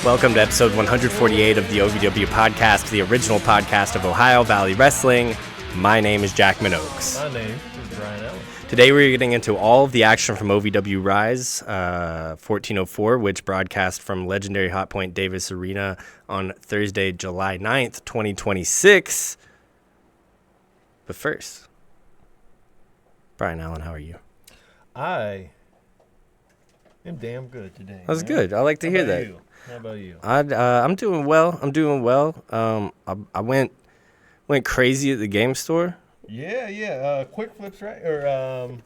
Welcome to episode 148 of the OVW podcast, the original podcast of Ohio Valley Wrestling. My name is Jack Minogues. My name is Brian Allen. Today we're getting into all of the action from OVW Rise 1404, which broadcast from legendary Hot Point Davis Arena on Thursday, July 9th, 2026. But first, Brian Allen, how are you? I am damn good today. That was good. I like to hear that. How about you? I'm doing well. I went crazy at the game store. Yeah. Quick flips, right? Or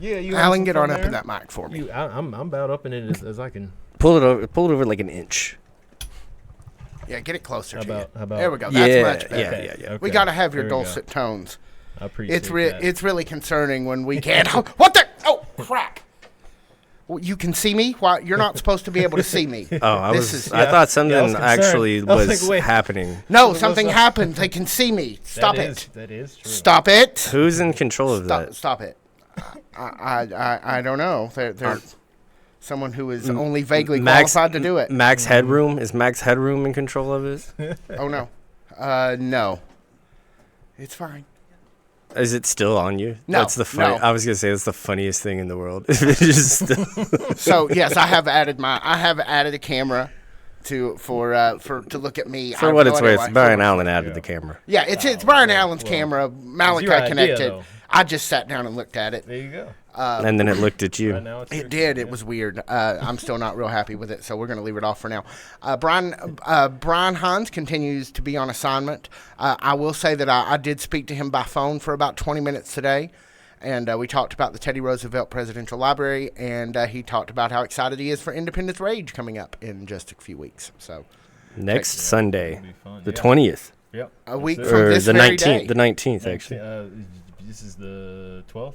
you. Alan, get on up in that mic for me. I'm about up in it as I can. Pull it over like an inch. Yeah, get it closer to you. How about? There we go. That's much better. Yeah. Okay. We got to have your dulcet tones. I appreciate that. It's really concerning when we can't. What the? Oh, crap. Well, you can see me? Why you're not supposed to be able to see me? I thought something actually was wait. happening. No, something happened. They can see me. Stop it. That is true. Stop it. Who's in control of that? Stop it. I don't know. There's someone who is only vaguely qualified to do it. Max Headroom? Is Max Headroom in control of it? Oh, no. No. It's fine. Is it still on you? No. That's the funny. No. I was gonna say that's the funniest thing in the world. It's just So yes, I have added a camera to look at me. for what it's worth. Brian Allen added the camera. Yeah, it's Brian Allen's camera. Malachi your idea, connected. though. I just sat down and looked at it. There you go. And then it looked at you. Right now it's It did. It was weird. I'm still not real happy with it, so we're going to leave it off for now. Brian Hines continues to be on assignment. I will say that I did speak to him by phone for about 20 minutes today, and we talked about the Teddy Roosevelt Presidential Library, and he talked about how excited he is for Independence Rage coming up in just a few weeks. So Next Sunday, be fun, the yeah. 20th, Yep. a week That's from or this the very 19th. day. The 19th, actually. This is the 12th.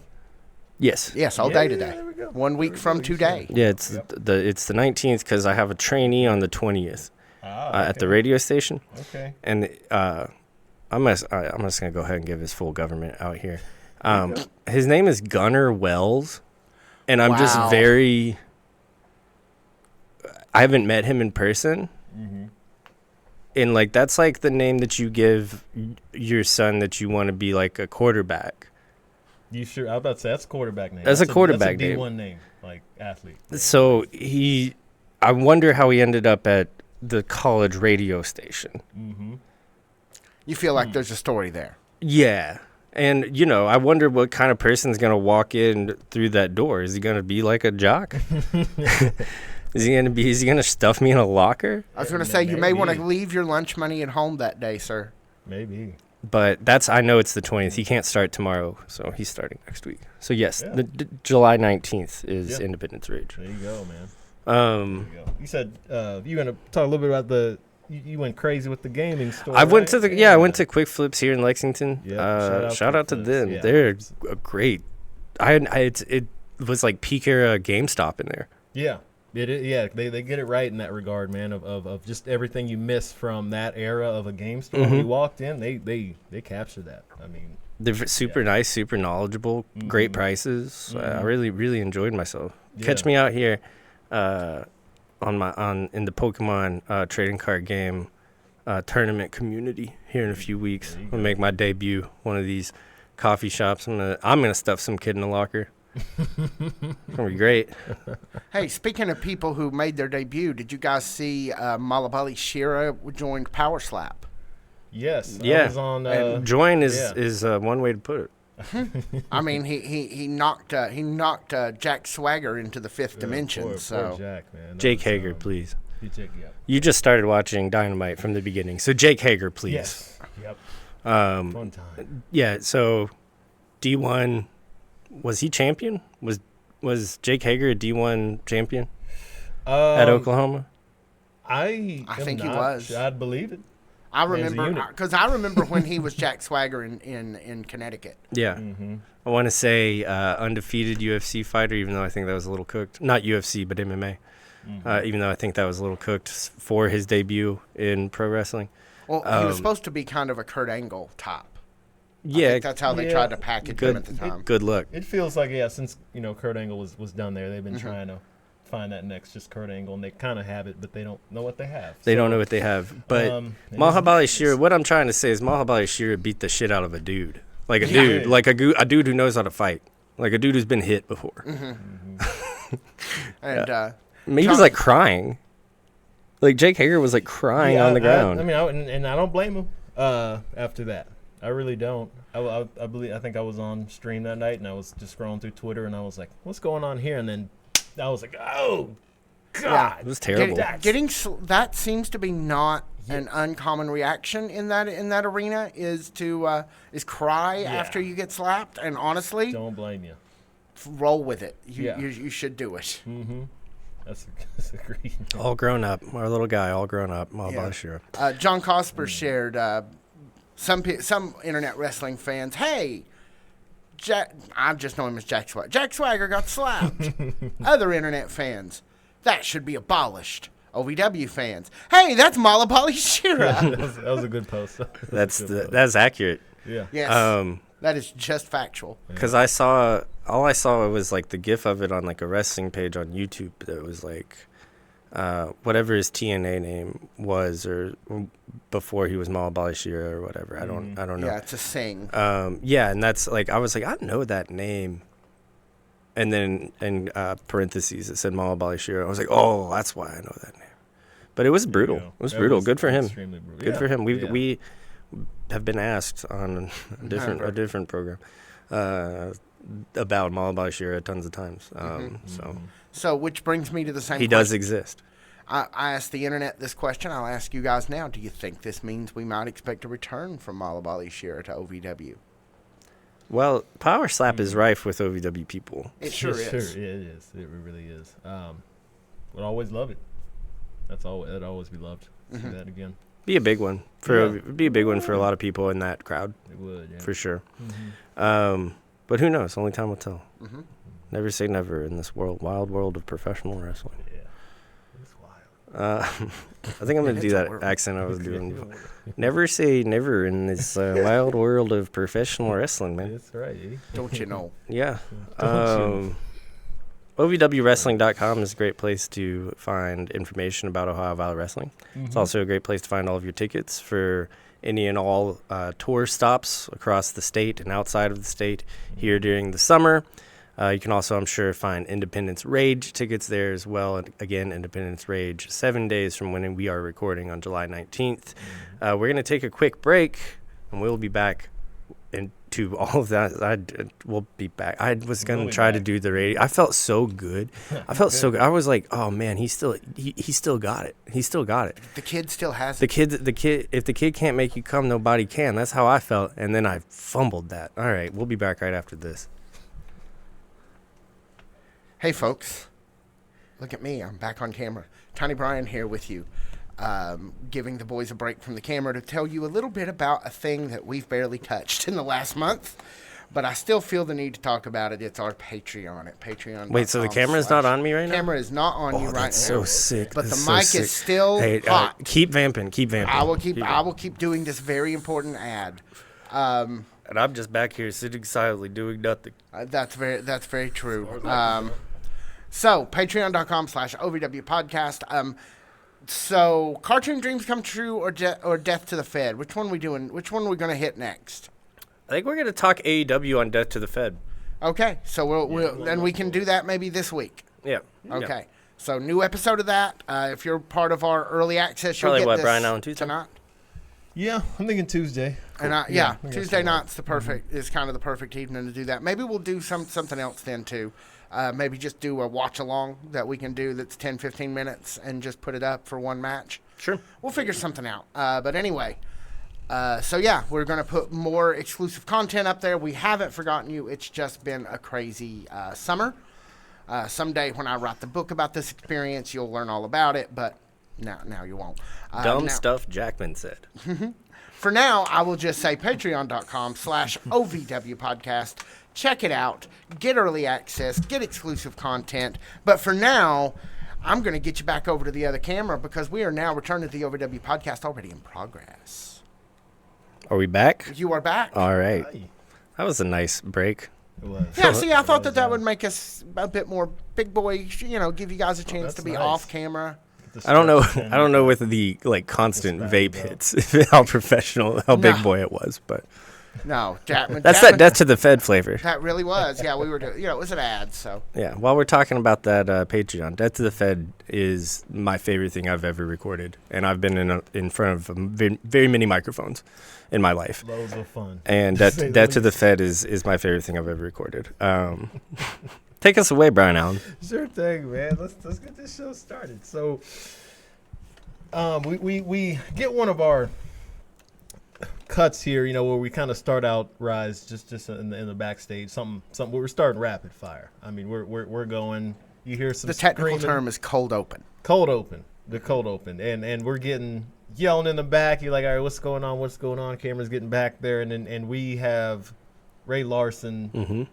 Yes. Yes, all day today. There we go. 1 week from today. Yeah, it's the 19th because I have a trainee on the 20th at the radio station. Okay. And I'm just gonna go ahead and give his full government out here. His name is Gunnar Wells, and I'm just Wow. very. I haven't met him in person, and like that's like the name that you give your son that you want to be like a quarterback. You sure? I was about to say that's a quarterback name. That's a quarterback that's a name. D1 name, like athlete. So I wonder how he ended up at the college radio station. Mm-hmm. You feel like there's a story there. Yeah. And, I wonder what kind of person's going to walk in through that door. Is he going to be like a jock? Is he going to stuff me in a locker? I was going to say, you may want to Maybe. leave your lunch money at home that day, sir. Maybe. But I know it's the 20th. He can't start tomorrow, so he's starting next week. So, yes, Yeah. the July 19th is Yeah. Independence Rage. There you go, man. Um, There you go. You said you're gonna talk a little bit about you went crazy with the gaming store. I went right? to I went to Quick Flips here in Lexington. Yeah, Shout out to Quick them. Flips, yeah. They're a great. It was like peak era GameStop in there. Yeah. Yeah, they get it right in that regard, man. Of just everything you miss from that era of a game store. When you walked in, they captured that. I mean, They're super nice, super knowledgeable, great prices. I really enjoyed myself. Yeah. Catch me out here, in the Pokemon trading card game tournament community here in a few weeks. I'm gonna make my debut one of these coffee shops. I'm gonna stuff some kid in a locker. It's gonna be great. Hey, speaking of people who made their debut, did you guys see Malabali Shira joined Power Slap? yes. Yeah. I was on, And join is yeah. one way to put it. I mean, he knocked Jack Swagger into the fifth dimension. Poor So Jack, man. That Jake was, Hager, please. Jake, yeah. You just started watching Dynamite from the beginning, so Jake Hager, please. Yes. Yep. Fun time. Yeah, so D1, was he champion? Was Jake Hager a D1 champion at Oklahoma? I think he not was. sure. I'd believe it. I As a remember unit. because I remember when he was Jack Swagger in Connecticut. Yeah. I want to say undefeated UFC fighter, even though I think that was a little cooked. Not UFC, but MMA. Even though I think that was a little cooked for his debut in pro wrestling. Well, he was supposed to be kind of a Kurt Angle type. I Yeah, think that's how they Yeah. tried to package him at the time. good luck. It feels like since Kurt Angle was done there, they've been trying to find that next just Kurt Angle, and they kind of have it, but they don't know what they have. They don't know what they have. But Mahabali Shera, what I'm trying to say is Mahabali Shera beat the shit out of a dude. Like a dude. Like a dude who knows how to fight. Like a dude who's been hit before. And he was like crying. Like Jake Hager was like crying on the ground. I don't blame him after that. I really don't. I think I was on stream that night, and I was just scrolling through Twitter, and I was like, what's going on here? And then I was like, oh, God. It was terrible. That seems to be not an uncommon reaction in that arena is cry after you get slapped. And honestly, don't blame you. Roll with it. You should do it. Mm-hmm. That's agreed. All grown up. Our little guy, all grown up. Shera. John Cosper shared some internet wrestling fans. Hey, I just know him as Jack Swagger. Jack Swagger got slapped. Other internet fans, that should be abolished. OVW fans, hey, that's Mahabali Shera. that was a good post. That's accurate. Yeah. Yes. That is just factual. Because all I saw was like the GIF of it on like a wrestling page on YouTube that was like whatever his TNA name was, or before he was Mahabali Shera or whatever. I don't know. Yeah, it's a sing. And that's like I was like, I know that name. And then in parentheses it said Mahabali Shera. I was like, oh, that's why I know that name. But it was brutal. It was brutal. Good for him. Good for him. We have been asked on a different program about Mahabali Shera tons of times. So which brings me to the same He question. does exist. I asked the internet this question. I'll ask you guys now. Do you think this means we might expect a return from Mahabali Shera to OVW? Well, Power Slap is rife with OVW people. It sure is. Sure, it is. It really is. Would always love it. It'd always be loved. See that again. Be a big one be a big one for a lot of people in that crowd. It would, yeah. For sure. But who knows? Only time will tell. Never say never in this wild world of professional wrestling. Yeah, it's wild. I think I'm gonna do that accent I was doing before. Never say never in this wild world of professional wrestling, man. That's right. Eh? Don't you know? Yeah. OVWwrestling.com is a great place to find information about Ohio Valley Wrestling. It's also a great place to find all of your tickets for any and all tour stops across the state and outside of the state here during the summer. You can also, I'm sure, find Independence Rage tickets there as well. And again, Independence Rage, 7 days from when we are recording on July 19th. We're going to take a quick break, and we'll be back into all of that. We'll be back. I was going to try to do the radio. I felt so good. I felt so good. I was like, oh, man, he still got it. He still got it. The kid still has it. The kid. If the kid can't make you come, nobody can. That's how I felt. And then I fumbled that. All right, we'll be back right after this. Hey, folks. Look at me. I'm back on camera. Tiny Brian here with you, giving the boys a break from the camera to tell you a little bit about a thing that we've barely touched in the last month, but I still feel the need to talk about it. It's our Patreon at Patreon. Wait, so the camera's not on me right now? The camera is not on you right now. That's so sick. But the mic is still hot. Keep vamping. I will keep doing this very important ad. And I'm just back here sitting silently doing nothing. That's very true. So, patreon.com/OVW podcast. So, Cartoon Dreams Come True or Death to the Fed? Which one are we doing? Which one are we going to hit next? I think we're going to talk AEW on Death to the Fed. Okay. So, we can do that maybe this week. Yeah. Okay. Yeah. So, new episode of that. If you're part of our early access, you'll get this Brian Allen Tuesday? tonight. Yeah, I'm thinking Tuesday. And Tuesday night's is kind of the perfect evening to do that. Maybe we'll do something else then too. Maybe just do a watch along that we can do that's 10-15 minutes and just put it up for one match. Sure. We'll figure something out. But anyway, we're going to put more exclusive content up there. We haven't forgotten you. It's just been a crazy summer. Someday when I write the book about this experience, you'll learn all about it, but now you won't. Dumb stuff Jackman said. For now, I will just say patreon.com/OVW podcast. Check it out. Get early access. Get exclusive content. But for now, I'm going to get you back over to the other camera because we are now returning to the OVW podcast already in progress. Are we back? You are back. All right. That was a nice break. It was. Yeah, see, I thought that would make us a bit more big boy, give you guys a chance to be nice. off camera. I don't know with the constant vape hits how professional, how big boy it was, but No, Chapman. that's that Death to the Fed flavor. That really was. Yeah, we were doing, it was an ad, so. Yeah, while we're talking about that Patreon, Death to the Fed is my favorite thing I've ever recorded, and I've been in front of very many microphones in my life. Loads of fun. And Death to the Fed is my favorite thing I've ever recorded. Take us away, Brian Allen. Sure thing, man. Let's get this show started. So, we get one of our cuts here, where we kind of start out Rise just in the backstage, something we're starting rapid fire. I mean, we're going. You hear some. The technical screaming. term is cold open. Cold open. The cold open, and we're getting yelling in the back. You're like, all right, what's going on? What's going on? Camera's getting back there, and we have Ray Larson.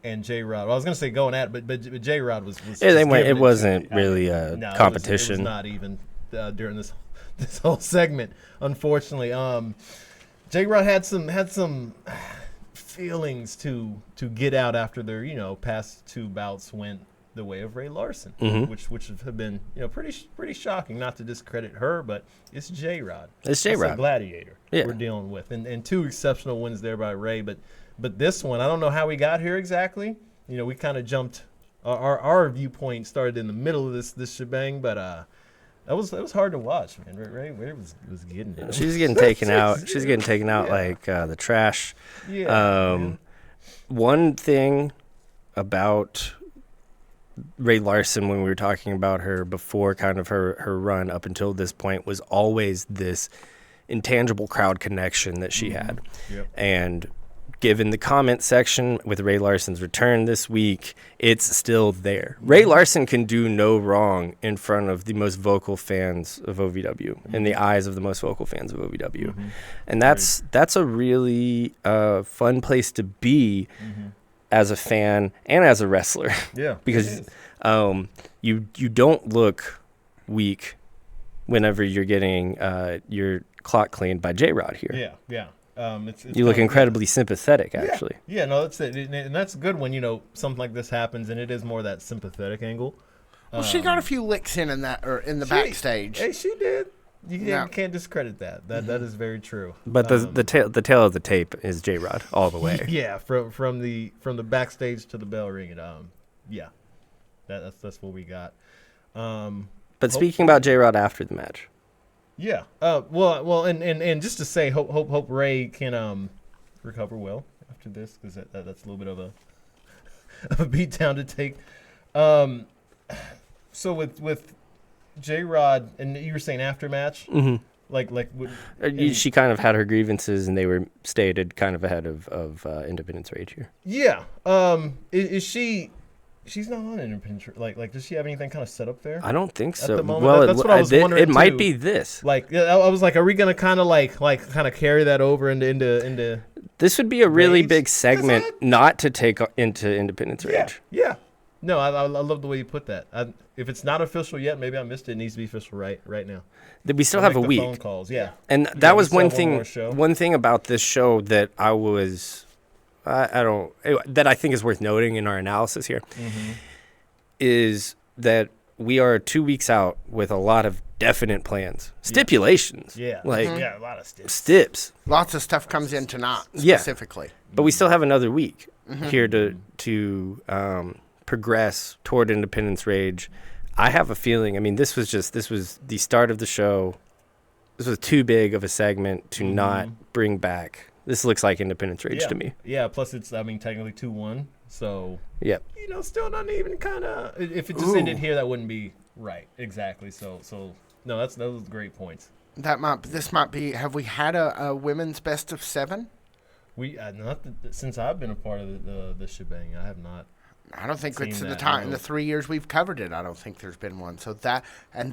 And J-Rod. Well, I was gonna say going at it, but J-Rod was yeah, they went. It wasn't really a competition. It was not even during this whole segment. Unfortunately, J-Rod had some feelings to get out after their past two bouts went the way of Ray Larson, which have been pretty shocking. Not to discredit her, but it's J-Rod. It's J-Rod, gladiator. Yeah. We're dealing with, and two exceptional wins there by Ray, But this one, I don't know how we got here exactly. We kind of jumped. Our viewpoint started in the middle of this shebang, but that was hard to watch, man. Ray was getting it. She's getting taken out. She's getting taken out like the trash. Yeah. One thing about Ray Larson, when we were talking about her before, kind of her run up until this point, was always this intangible crowd connection that she had, and given the comment section with Ray Larson's return this week, it's still there. Ray Larson can do no wrong in front of the most vocal fans of OVW, in the eyes of the most vocal fans of OVW. And that's a really fun place to be as a fan and as a wrestler. Yeah. Because you don't look weak whenever you're getting your clock cleaned by J-Rod here. Yeah. You look incredibly sympathetic, actually. Yeah, no, that's it. And that's good when, something like this happens, and it is more that sympathetic angle. Well, she got a few licks in the backstage. Hey, she did. You can't discredit that. That is very true. But the tail of the tape is J-Rod all the way. Yeah, from the backstage to the bell ring. And, yeah, that's what we got. But speaking about J-Rod after the match. Yeah. Well, and just to say, hope Ray can recover well after this, because that's a little bit of a beat down to take. So with J-Rod, and you were saying after match, she kind of had her grievances, and they were stated kind of ahead of Independence Rage here. Yeah. Is she? She's not on Independence. Like, does she have anything kind of set up there? I don't think so. At the moment? Well, that's what I was wondering. It might be this. I was like, are we gonna kind of carry that over into? This would be a really big segment not to take into Independence Rage. Yeah. No, I love the way you put that. If it's not official yet, maybe I missed it. It needs to be official right now. We still have a week. Phone calls, yeah. And that was one thing. One thing about this show that I was. That I think is worth noting in our analysis here is that we are 2 weeks out with a lot of definite plans, stipulations. Yeah, a lot of stips. Lots of stuff comes in tonight specifically. But we still have another week here to progress toward Independence Rage. I have a feeling. I mean, this was the start of the show. This was too big of a segment to not bring back. This looks like Independence Rage to me. Yeah, plus it's, technically 2-1. So, yep. Still not even kind of, if it just ended here, that wouldn't be right. Exactly. So no, those are great points. This might be, have we had a women's best of 7? Since I've been a part of the shebang, I have not. I don't think it's in the 3 years we've covered it. I don't think there's been one. So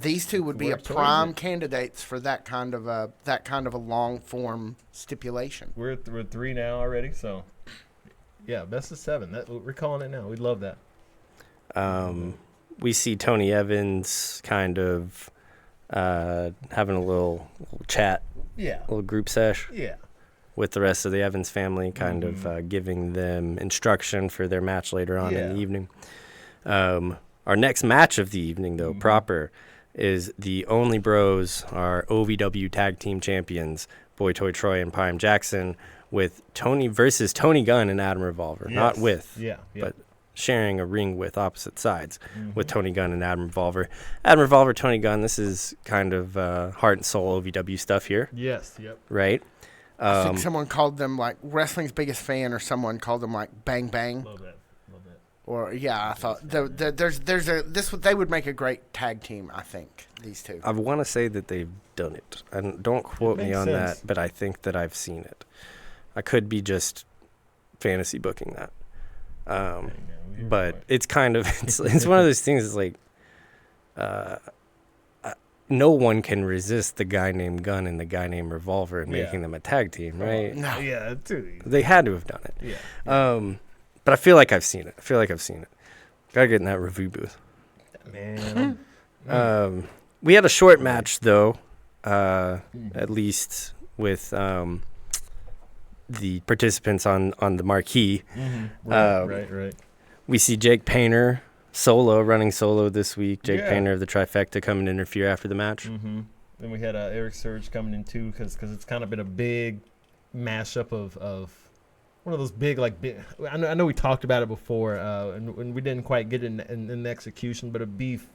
these two would be a prime candidates for that kind of a long form stipulation. We're at 3 now already. So yeah, best of 7. We're calling it now. We'd love that. We see Tony Evans kind of having a little chat. Yeah. A little group sesh. Yeah. with the rest of the Evans family, kind of giving them instruction for their match later on in the evening. Our next match of the evening, though, proper, is the Only Bros, our OVW Tag Team Champions, Boy Toy Troy and Pime Jackson, with Tony versus Tony Gunn and Adam Revolver. Yes. Not with, Yeah. but sharing a ring with opposite sides with Tony Gunn and Adam Revolver. Adam Revolver, Tony Gunn, this is kind of heart and soul OVW stuff here, Yes. Yep. right? I think someone called them like wrestling's biggest fan, or someone called them like Bang Bang. Love that. Or I thought they would make a great tag team. I think these two. I want to say that they've done it. And don't quote me makes on sense. that, but I think that I've seen it. I could be just fantasy booking that. But it's kind of it's one of those things. It's like no one can resist the guy named Gunn and the guy named Revolver and making them a tag team, right? No. Yeah, too. They had to have done it. Yeah. But I feel like I've seen it. Gotta get in that review booth. Man. We had a short match though, at least with the participants on the marquee. Right. We see Jake Painter running solo this week. Jake Painter of the Trifecta come and interfere after the match. Then we had Eric Surge coming in too, because it's kind of been a big mashup of one of those big I know we talked about it before, and we didn't quite get it in execution, but a beef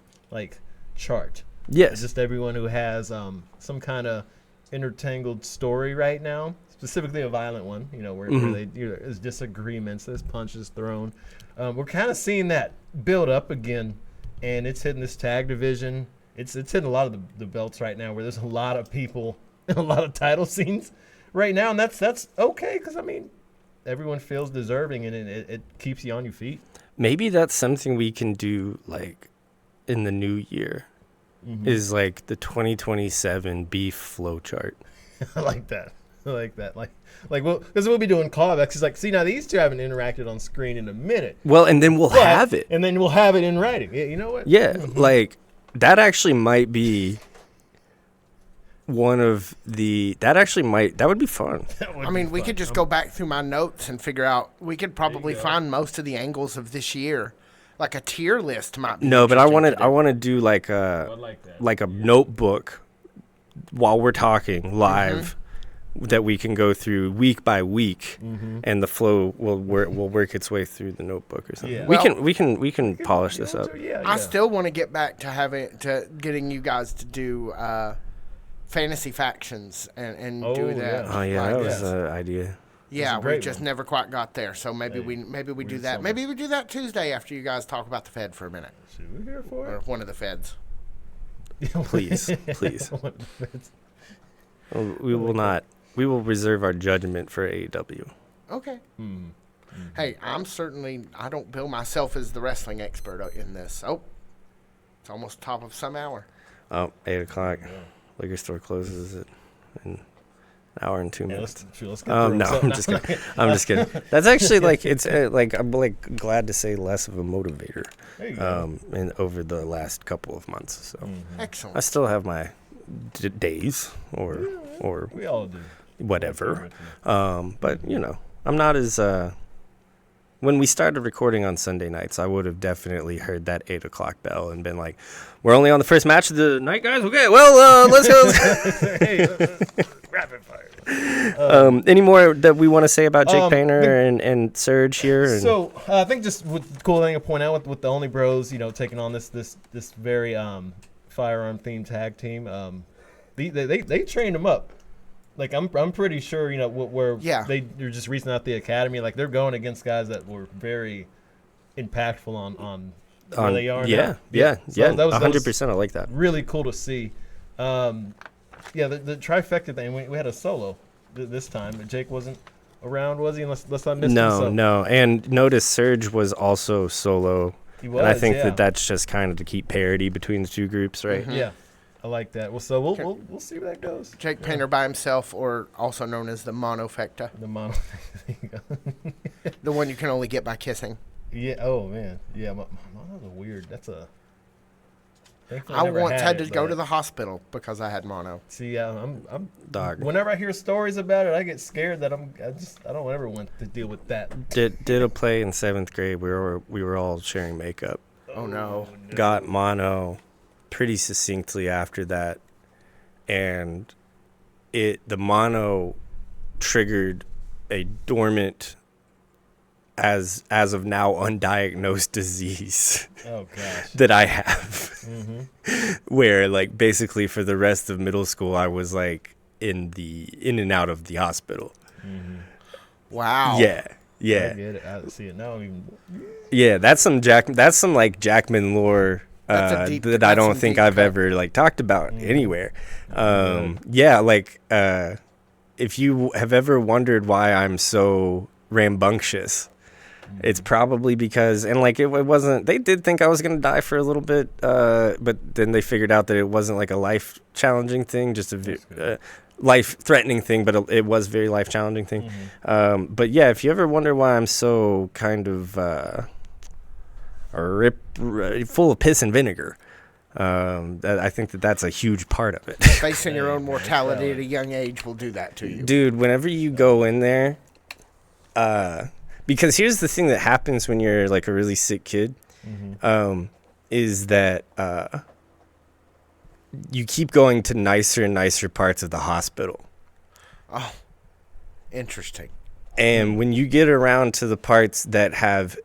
chart. Yes. It's just everyone who has some kind of intertangled story right now, specifically a violent one, where there's disagreements, there's punches thrown. We're kind of seeing that build up again, and it's hitting this tag division. It's hitting a lot of the belts right now, where there's a lot of people in a lot of title scenes right now, and that's okay, because everyone feels deserving, and it keeps you on your feet. Maybe that's something we can do in the new year. Is the 2027 beef flow chart. I like that. Because we'll be doing callbacks. It's see, now these two haven't interacted on screen in a minute. Well, and then we'll have it. And then we'll have it in writing. You know what? Yeah, that actually might be one of the. That would be fun. We could just go back through my notes and figure out. We could probably find most of the angles of this year. Like a tier list might be. No, but I want to do like a notebook while we're talking live that we can go through week by week, and the flow will work its way through the notebook or something. Yeah. We can polish this up. I still want to get back to getting you guys to do fantasy factions and do that. Oh yeah, that was an idea. Yeah, we great just one. never quite got there. So maybe we do that. something. Maybe we do that Tuesday after you guys talk about the Fed for a minute, Should we here for or it? one of the Feds. Please. We will not. We will reserve our judgment for AEW. Okay. Hey, I don't bill myself as the wrestling expert in this. Oh, it's almost top of some hour. Oh, 8 o'clock. Liquor store closes in an hour and 2 minutes. Let's get through No, them. I'm just kidding. I'm just kidding. That's actually it's I'm glad to say less of a motivator. There you go. Over the last couple of months. So Excellent. I still have my days or We all do. whatever. But I'm not as when we started recording on Sunday nights, I would have definitely heard that 8 o'clock bell and been like, "We're only on the first match of the night, guys. Okay, well, let's go." Hey, rapid fire. Any more that we want to say about Jake Painter and Surge here? So I think just the cool thing to point out with the Only Bros, taking on this very firearm themed tag team. They trained them up. I'm pretty sure they're just recently out the academy. They're going against guys that were very impactful on where they are now. Yeah, So that was 100%. I like that. really cool to see. The trifecta thing. We had a solo this time. Jake wasn't around, was he? Unless I missed him. No. And notice Surge was also solo. He was. And I think yeah. that's just kind of to keep parity between the two groups, right? Yeah, I like that. Well, so we'll see where that goes. Jake Painter by himself, or also known as the monofecta, The mono. There you go. the one you can only get by kissing. Yeah. Oh man. Yeah. Mono's a weird. That's a. Thankfully, I never once had to it, go but- to the hospital because I had mono. See, I'm Dog. Whenever I hear stories about it, I get scared that I don't ever want to deal with that. Did a play in 7th grade. We were all sharing makeup. Oh no. Got mono pretty succinctly after that, and the mono triggered a dormant, as of now undiagnosed disease Oh gosh. that I have, Mm-hmm. where like basically for the rest of middle school I was like in and out of the hospital. Mm-hmm. Wow. Yeah. I Yeah. get it. I see it now. Even Yeah, that's some like Jackman lore That's a deep- that I that's don't some think deep I've cut. ever like talked about Mm. anywhere. Good. Yeah, like if you have ever wondered why I'm so rambunctious, it's probably because, and like it wasn't. They did think I was gonna die for a little bit, but then they figured out that it wasn't like a life challenging thing, just a life threatening thing, but it was very life challenging thing. Mm-hmm. But yeah, if you ever wonder why I'm so kind of full of piss and vinegar, I think that's a huge part of it. Facing your own Hey, man, mortality it's at a young age will do that to you. Dude, whenever you go in there, because here's the thing that happens when you're like a really sick kid, is that you keep going to nicer and nicer parts of the hospital. Oh, interesting. And when you get around to the parts that have,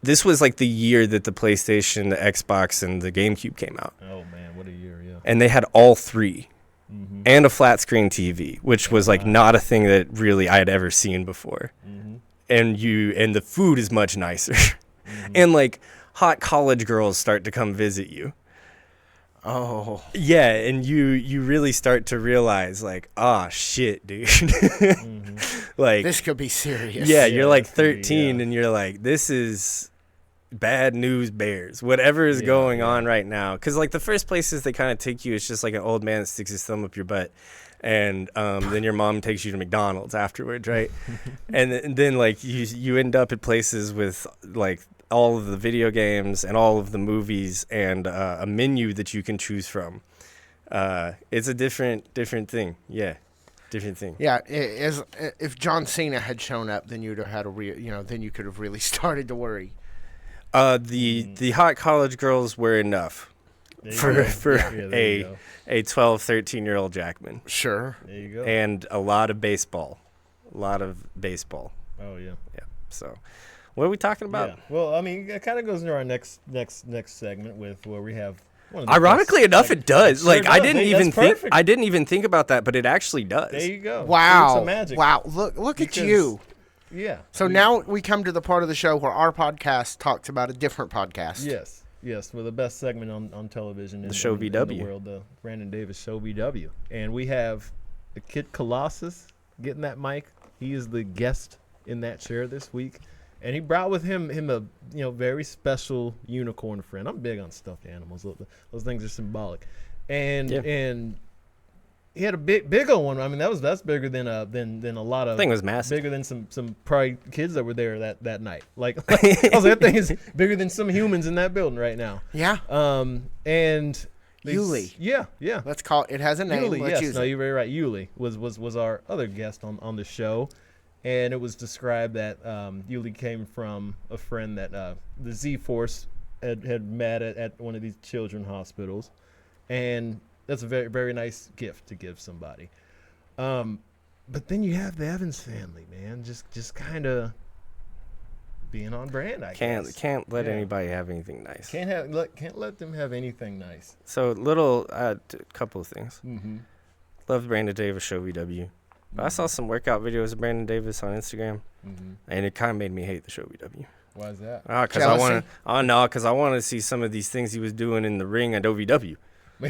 this was like the year that the PlayStation, the Xbox, and the GameCube came out. Oh man, what a year! Yeah. And they had all three. Mm-hmm. And a flat screen TV, which was like not a thing that really I had ever seen before. Mm-hmm. And the food is much nicer. Mm-hmm. And like hot college girls start to come visit you. Oh, Yeah, and you really start to realize like, ah, shit, dude. Mm-hmm. Like, this could be serious. yeah, you're like this could be, 13 yeah. and you're like, this is bad news bears, whatever is Yeah, going yeah. on right now. Because like the first places they kind of take you, it's just like an old man that sticks his thumb up your butt. And then your mom takes you to McDonald's afterwards, right? and then like you end up at places with like all of the video games and all of the movies and a menu that you can choose from. It's a different thing. Yeah, different thing. Yeah, if John Cena had shown up, then you'd have had then you could have really started to worry. The hot college girls were enough There you for go. for Yeah, there you go. a 12, 13-year-old Jackman. Sure. There you go. And a lot of baseball. Oh yeah. Yeah. So, what are we talking about? Yeah. Well, I mean, it kind of goes into our next segment with where we have. One of the Ironically best, enough, like, it does. sure Like I does. didn't Hey, even that's think. perfect. I didn't even think about that, but it actually does. There you go. Wow. See, it's a magic. Wow. Look at Because- you. Yeah. So now we come to the part of the show where our podcast talks about a different podcast. Yes, well, the best segment on television in Show in the VW. world, the Brandon Davis Show VW. And we have the Kid Colossus getting that mic. He is the guest in that chair this week. And he brought with him a very special unicorn friend. I'm big on stuffed animals. Those things are symbolic. And Yeah. and he had a bigger one. I mean, that's bigger than a lot of. Thing was massive. Bigger than some probably kids that were there that night. Like I was like, that thing is bigger than some humans in that building right now. Yeah. And Yuli. Yeah. Let's call it has a name. Yuli, Let's yes, use no, it. you're very right. Yuli was our other guest on the show, and it was described that Yuli came from a friend that the Z-Force had met at one of these children hospitals, and that's a very, very nice gift to give somebody. But then you have the Evans family, man, just kind of being on brand. I guess Can't let Yeah. anybody have anything nice. can't let them have anything nice. So couple of things. Mm-hmm. Love Brandon Davis Show VW. But I saw some workout videos of Brandon Davis on Instagram, Mm-hmm. and it kind of made me hate the Show VW. Why is that? Because I want to see some of these things he was doing in the ring at OVW.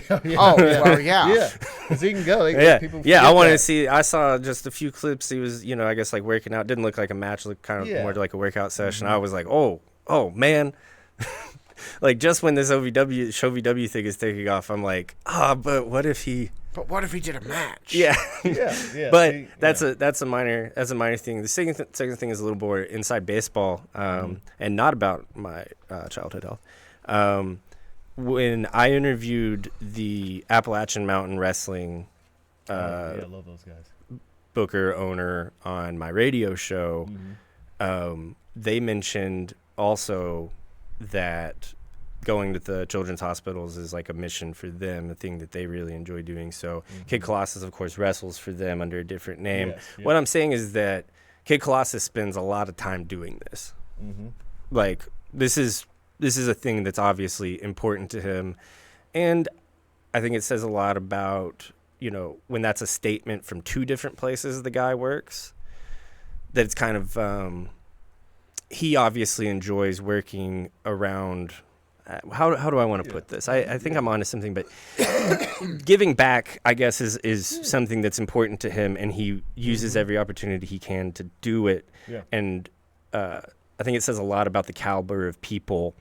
Oh, well, yeah. Yeah, because he can go. People Yeah. I forget wanted to that. see. I saw just a few clips. He was, I guess like working out. Didn't look like a match. Looked kind of Yeah. more like a workout session. I was like, oh man. Like just when this Show VW thing is taking off, I'm like, but what if he? But what if he did a match? Yeah. Yeah. But see, that's yeah. a minor thing. The second thing is a little more inside baseball, and not about my childhood health. when I interviewed the Appalachian Mountain Wrestling I love those guys. booker owner on my radio show, they mentioned also that going to the children's hospitals is like a mission for them, a thing that they really enjoy doing. So Kid Colossus, of course, wrestles for them under a different name. Yes, yeah. What I'm saying is that Kid Colossus spends a lot of time doing this. Like, this is a thing that's obviously important to him. And I think it says a lot about, you know, when that's a statement from two different places the guy works, that it's kind of, he obviously enjoys working around, how do I want to put this? I think I'm onto something, but giving back, I guess, is something that's important to him, and he uses every opportunity he can to do it. Yeah. And I think it says a lot about the caliber of people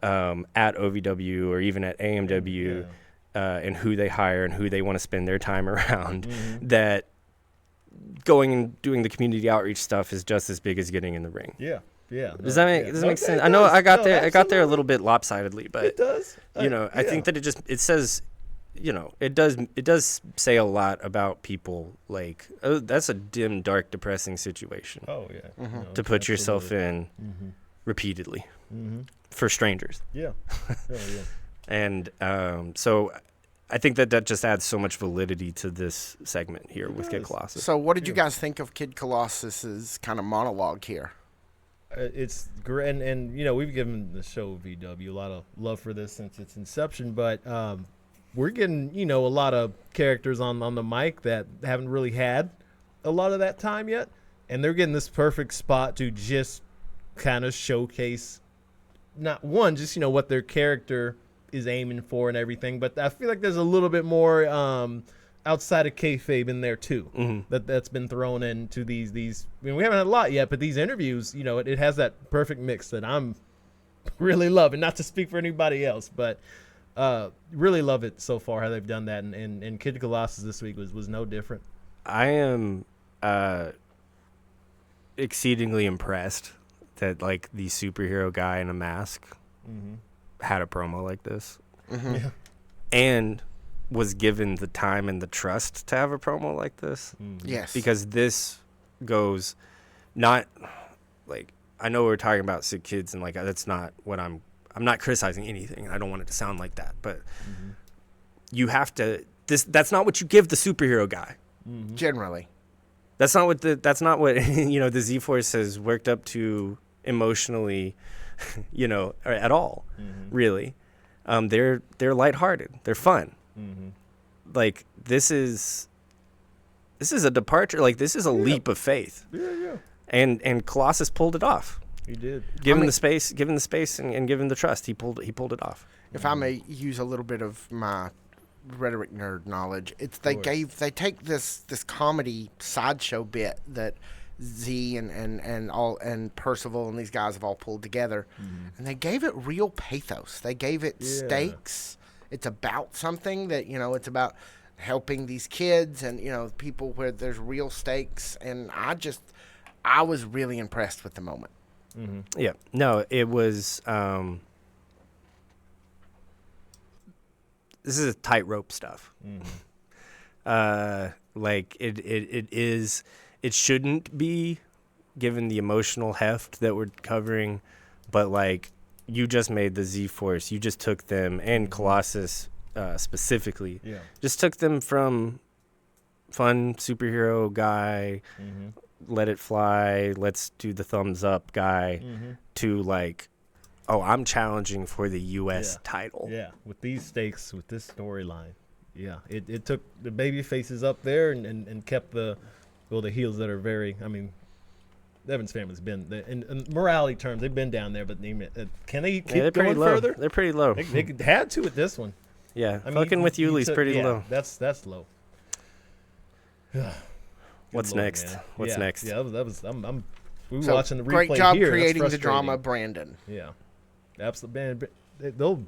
at OVW or even at AMW and who they hire and who they want to spend their time around, that going and doing the community outreach stuff is just as big as getting in the ring. Yeah. Does that make sense? I know I got there a little bit lopsidedly, but it does. You know, I think that it says, you know, it does say a lot about people. Like, oh, that's a dim, dark, depressing situation. Oh yeah. No, to put yourself in repeatedly for strangers. Yeah. Yeah. And so I think that just adds so much validity to this segment here with Kid Colossus. So what did you guys think of Kid Colossus's kind of monologue here? It's great, and you know, we've given the show VW a lot of love for this since its inception, but we're getting, you know, a lot of characters on the mic that haven't really had a lot of that time yet, and they're getting this perfect spot to just kind of showcase just, you know, what their character is aiming for and everything, but I feel like there's a little bit more outside of kayfabe in there too, that's been thrown into these. I mean, we haven't had a lot yet, but these interviews, you know, it has that perfect mix that I'm really loving. Not to speak for anybody else, but really love it so far how they've done that. And Kid Colossus this week was no different. I am exceedingly impressed that like the superhero guy in a mask had a promo like this, and was given the time and the trust to have a promo like this. Yes. Because this goes not like, I know we're talking about sick kids and like that's not what I'm not criticizing anything. I don't want it to sound like that, but you have to, that's not what you give the superhero guy. Generally. That's not what you know, the Z-Force has worked up to emotionally, you know, at all, really. They're lighthearted. They're fun. Like, this is a departure. Like, this is a leap of faith. Yeah. And Colossus pulled it off. He did. Given the space and given the trust, he pulled it off. If I may use a little bit of my rhetoric nerd knowledge, they take this comedy sideshow bit that Z and Percival and these guys have all pulled together, and they gave it real pathos. They gave it stakes. It's about something that, you know, it's about helping these kids and, you know, people where there's real stakes. And I was really impressed with the moment. Yeah. No, it was, this is tightrope stuff. Like it shouldn't be, given the emotional heft that we're covering, but like, you just made the Z-Force. You just took them, and Colossus specifically, just took them from fun superhero guy, let it fly, let's do the thumbs up guy, to like, oh, I'm challenging for the U.S. title. Yeah, with these stakes, with this storyline. Yeah, it took the baby faces up there and kept the heels that are very, I mean, Evans family's been, in morality terms, they've been down there, but can they keep going further? They're pretty low. They had to with this one. Yeah, fucking with Yuli's pretty low. That's low. What's next? What's next? Yeah, that was. We were watching the replay great job here. creating the drama, Brandon. Yeah, absolutely. Man, they'll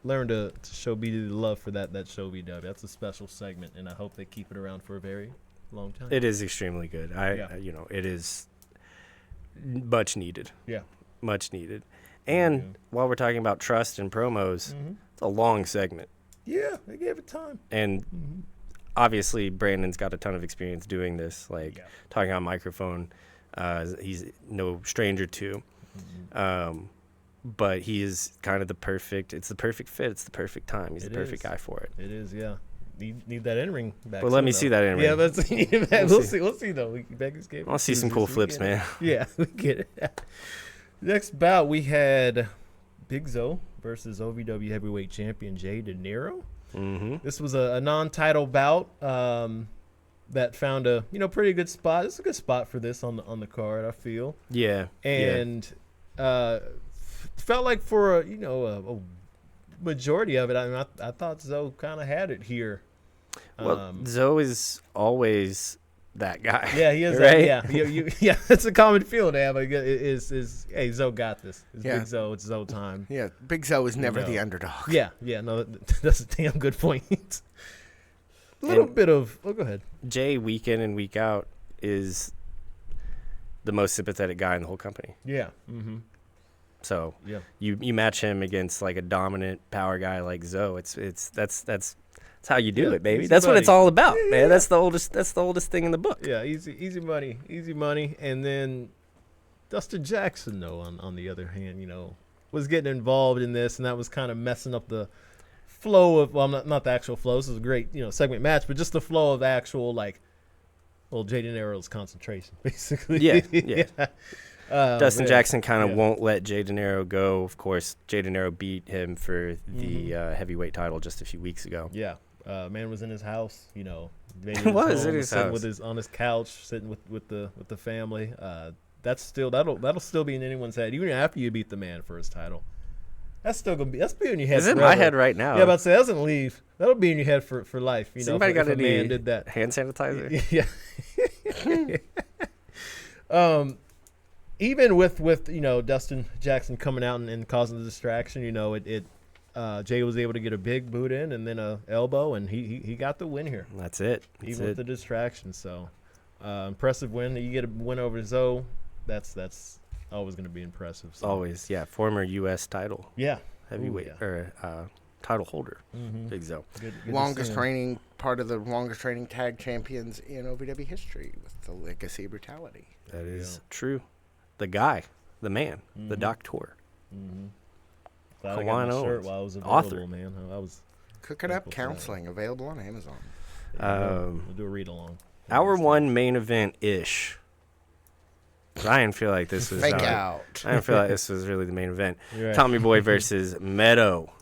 learn to show BD the love for that show VW. That's a special segment, and I hope they keep it around for a very long time. It is extremely good. You know, it is much needed. Yeah, much needed. And while we're talking about trust and promos, it's a long segment. Yeah, they gave it time. And obviously, Brandon's got a ton of experience doing this, like talking on microphone. He's no stranger to. But he is kind of it's the perfect fit. It's the perfect time. He's the perfect guy for it. It is, yeah. Need that in-ring back. Well, let me see that in-ring. Yeah, let's see. We'll see, though. Becky's game. I'll see some cool flips, man. Yeah, we get it. Next bout, we had Big Zo versus OVW Heavyweight Champion Jay De Niro. This was a non-title bout that found a pretty good spot. It's a good spot for this on the card, I feel. Yeah. And felt like for a majority of it, I mean, I thought Zo kind of had it here. Well, Zo is always that guy. Yeah, he is. Right? Yeah, it's a common feel to have. Hey, Zo got this. It's Big Zo. It's Zo time. Yeah, Big Zo is never the underdog. Yeah. No, that's a damn good point. A little bit of. Oh, go ahead. Jay, week in and week out, is the most sympathetic guy in the whole company. Yeah. So you match him against like a dominant power guy like Zo. That's how you do it, baby. That's what it's all about, man. Yeah. That's the oldest thing in the book. Yeah, easy money. And then Dustin Jackson, though, on the other hand, was getting involved in this, and that was kind of messing up the flow of not the actual flow. This is a great segment match, but just the flow of the actual Jay De Niro's concentration, basically. Yeah. Dustin Jackson kind of won't let Jay De Niro go. Of course, Jay De Niro beat him for the heavyweight title just a few weeks ago. Yeah. Man was in his house, He was in his house on his couch, sitting with the family. That'll still be in anyone's head, even after you beat the man for his title. That's still gonna be in your head. It's in my head right now. Yeah, but that doesn't leave. That'll be in your head for life. Somebody got if a man any did that. hand sanitizer? Yeah. Even with Dustin Jackson coming out and causing the distraction, Jay was able to get a big boot in and then a elbow, and he got the win here. That's it. Even with the distraction. So impressive win. You get a win over Zo. That's always going to be impressive. So. Always, yeah. Former U.S. title. Yeah. Heavyweight or title holder. Big Zo. Good longest reigning part of the longest reigning tag champions in OVW history with the Legacy Brutality. That is true. The guy, the man, the doctor. Glad I got my shirt while I was available, author. Man. I was Cook It Up Counseling, available on Amazon. We'll do a read along. Our one main event ish. I didn't feel like this was fake out. I didn't feel like this was really the main event. Right. Tommy Boy versus Meadow.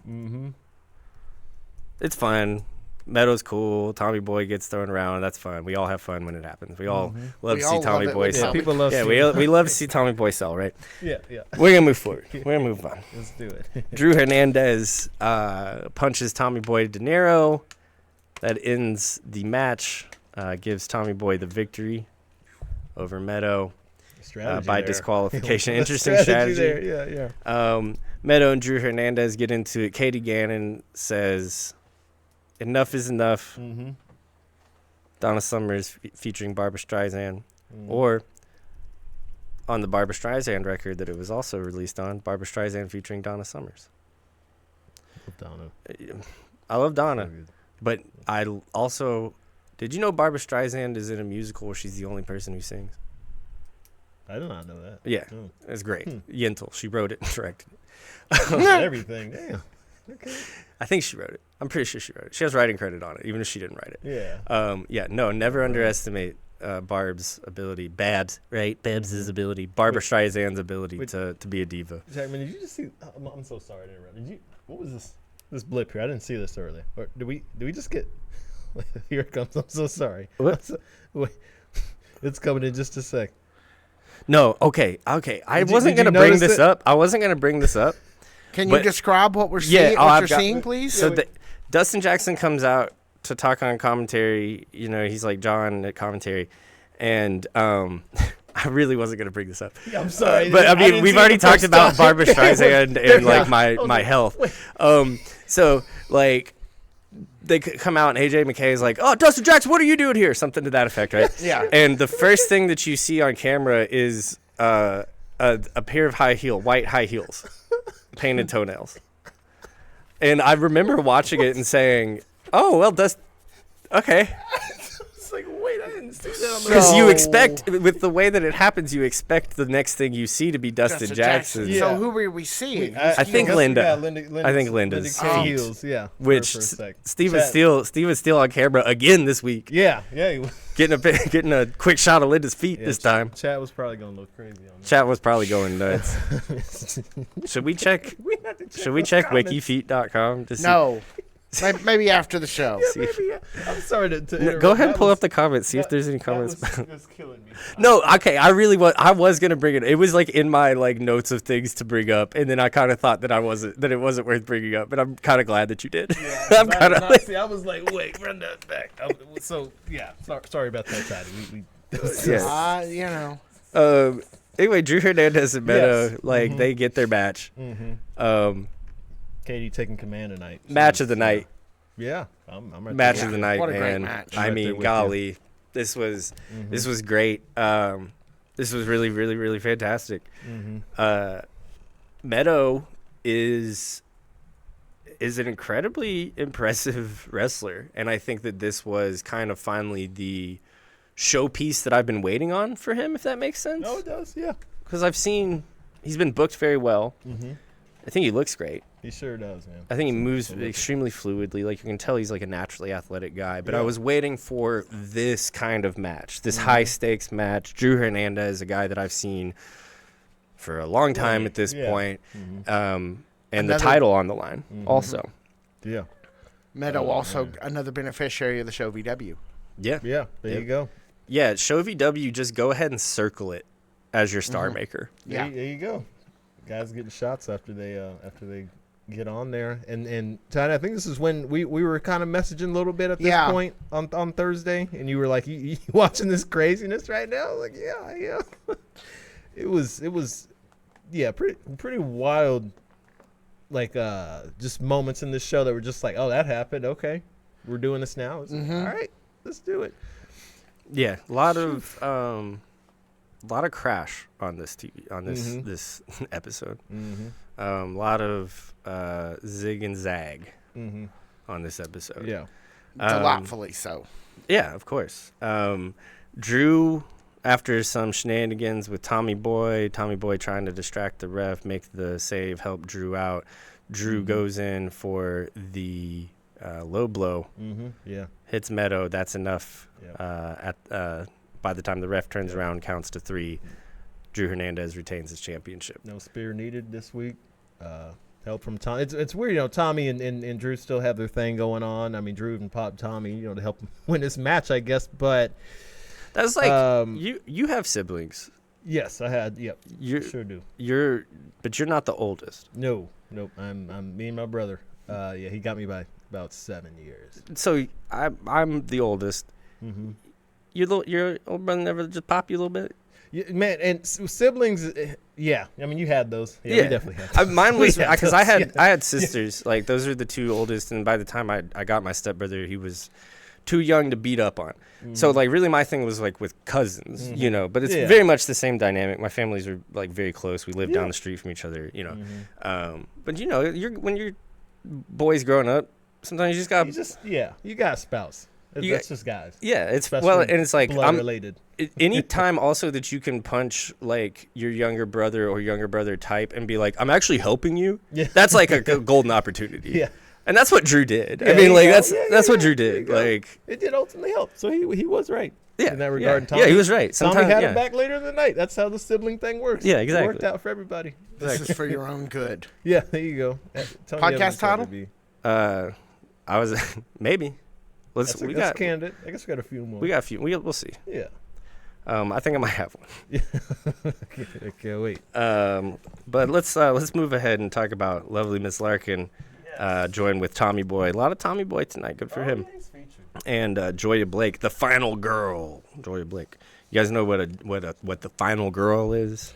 It's fun. Meadow's cool. Tommy Boy gets thrown around. That's fun. We all have fun when it happens. We all love to see Tommy Boy sell. People love. Yeah, we love to see Tommy Boy sell, right? Yeah. We're gonna move forward. We're gonna move on. Let's do it. Drew Hernandez punches Tommy Boy De Niro. That ends the match. Gives Tommy Boy the victory over Meadow by disqualification. Interesting strategy. There. Yeah. Meadow and Drew Hernandez get into it. Katie Gannon says, "Enough is enough." Donna Summers featuring Barbra Streisand, or on the Barbra Streisand record that it was also released on, Barbra Streisand featuring Donna Summers. I love Donna, but I also did you know Barbra Streisand is in a musical where she's the only person who sings? I did not know that. Yeah, it's great. Yentl, she wrote it and directed it. Everything, damn. Okay. I think she wrote it. I'm pretty sure she wrote it. She has writing credit on it, even if she didn't write it. Yeah. No, never underestimate Barb's ability. Babs, right? Babs' ability. Barbra Streisand's ability to be a diva. Jackman, did you just see? I'm so sorry to interrupt. What was this blip here? I didn't see this earlier. Or did we just get? Here it comes. I'm so sorry. What? Wait, it's coming in just a sec. No. Okay. I wasn't gonna bring this up. Can you describe what we're seeing? You're seeing, please? So Dustin Jackson comes out to talk on commentary. He's like John at commentary, and I really wasn't gonna bring this up. Yeah, I'm sorry, but I mean we've already talked about Barbra Streisand and like my health. So like they come out and AJ McKay is like, "Oh, Dustin Jackson, what are you doing here?" Something to that effect, right? Yeah. And the first thing that you see on camera is a pair of white high heels. painted toenails. And I remember watching it and saying, "Oh well, that's okay." It's like, wait, I didn't see that on the. Because you expect, with the way that it happens, you expect the next thing you see to be Dustin Jackson. Yeah. So who were we seeing? I think Linda. I think Linda's Linda's feet. heels, yeah. Which for a sec. Steve is still on camera again this week. Yeah. He was. Getting a quick shot of Linda's feet this time. Chat was probably gonna look crazy on that. Chat was probably going nuts. Should we check? Should we check wikifeet.com to see? No. Maybe after the show. I'm sorry to interrupt. Go ahead and pull up the comments. See if there's any comments. That was killing me. No, okay. I was gonna bring it. It was like in my like notes of things to bring up, and then I kind of thought that it wasn't worth bringing up. But I'm kind of glad that you did. Yeah, I'm kind of. See, I was like, wait, run that back. So yeah, sorry about that, Patty. You know. Anyway, Drew Hernandez and Meadow, they get their match. Katie taking command tonight. Match of the night. Yeah, I'm right Match there. of the night, What a great man. match. I I'm right there mean, with golly, this was great. This was really, really, really fantastic. Meadow is an incredibly impressive wrestler, and I think that this was kind of finally the showpiece that I've been waiting on for him, if that makes sense. Oh, it does, yeah. Because he's been booked very well. I think he looks great. He sure does, man. I think he moves extremely fluidly. Like, you can tell he's like a naturally athletic guy. But I was waiting for this kind of match, this high-stakes match. Drew Hernandez, a guy that I've seen for a long time at this point. And the title on the line also. Yeah. Meadow also another beneficiary of the show VW. Yeah. Yeah, there you go. Yeah, show VW, just go ahead and circle it as your star maker. Yeah. There you go. Guys getting shots after they get on there. And Todd, I think this is when we were kind of messaging a little bit at this point on Thursday, and you were like, you watching this craziness right now? I was like, yeah. It was pretty wild, like just moments in this show that were just like, oh, that happened. Okay, we're doing this now. It's like, all right, let's do it. Yeah, a lot of crash on this TV this episode. A lot of zig and zag on this episode. Yeah, Delightfully so. Yeah, of course. Drew, after some shenanigans with Tommy Boy trying to distract the ref, make the save, help Drew out. Drew goes in for the low blow. Yeah, hits Meadow. That's enough. Yeah. By the time the ref turns around, counts to 3. Drew Hernandez retains his championship. No spear needed this week. Help from Tommy. It's weird, Tommy and Drew still have their thing going on. I mean, Drew even popped Tommy, to help him win this match, I guess. But that's like you have siblings. Yes, I had. Yep, sure do. But you're not the oldest. Nope. I'm me and my brother. He got me by about 7 years. So I'm the oldest. Your old brother never just pop you a little bit? Yeah, man, and siblings, yeah. I mean, you had those. Yeah, we definitely had those. Mine was because I had sisters. Like, those are the two oldest, and by the time I got my stepbrother, he was too young to beat up on. So, like, really my thing was, like, with cousins, But it's very much the same dynamic. My families are, like, very close. We live down the street from each other, But, when you're boys growing up, sometimes you just got... you got a spouse. That's just guys. Yeah, Especially and it's like blood related. Any time also that you can punch like your younger brother or younger brother type and be like, I'm actually helping you. Yeah. That's like a golden opportunity. Yeah, and that's what Drew did. Yeah, I mean, like that's what Drew did. Like it did ultimately help. So he was right. Yeah, in that regard. Yeah, he was right. Tommy had him back later in the night. That's how the sibling thing works. Yeah, exactly. It worked out for everybody. This is for your own good. Yeah, there you go. Podcast title? I was maybe. That's a candidate. I guess we got a few more. We got a few. We'll see. Yeah. I think I might have one. I can't wait. But let's move ahead and talk about lovely Miss Larkin, joined with Tommy Boy. A lot of Tommy Boy tonight. Good for him. And Joya Blake, the final girl. Joya Blake. You guys know what the final girl is?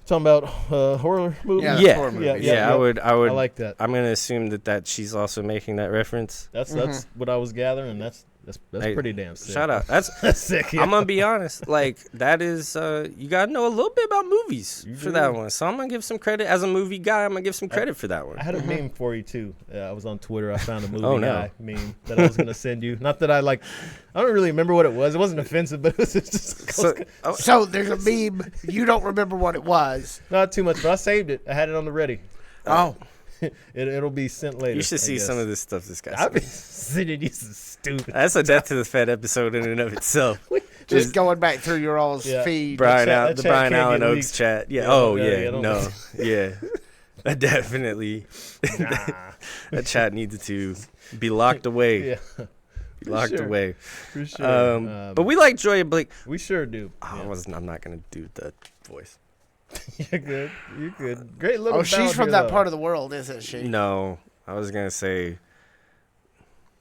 Talking about horror movie? Yeah. Horror movie. Yeah. I would. I like that. I'm gonna assume that she's also making that reference. That's what I was gathering. That's That's Hey, pretty damn sick. Shout out. That's sick. I'm gonna be honest. Like that is you gotta know a little bit about movies You for do. that one. So I'm gonna give some credit as a movie guy. I'm gonna give some credit for that one. I had a meme for you too. I was on Twitter. I found a movie Oh, no. guy meme that I was gonna send you. Not that I don't really remember what it was. It wasn't offensive, but it was just So there's a meme. You don't remember what it was. not too much. But I saved it. I had it on the ready. Oh, It'll be sent later. You should see some of this. this stuff this guy I've been said. sending you some stupid. That's a Death to the Fed episode in and of itself. just going back through your all's Yeah. feed. Brian that the chat Brian can't Allen get Oaks leaked. chat. Yeah. Yeah, Oh yeah, yeah. don't- No. Yeah. That definitely. Nah. That chat needed to be locked away. Yeah, Be locked sure. away. for sure. But we like Joya Blake. we sure do. I'm not gonna do the voice. You're good. You're good. Great little. Oh, she's from here, that though. part of the world, isn't she? No, I was gonna say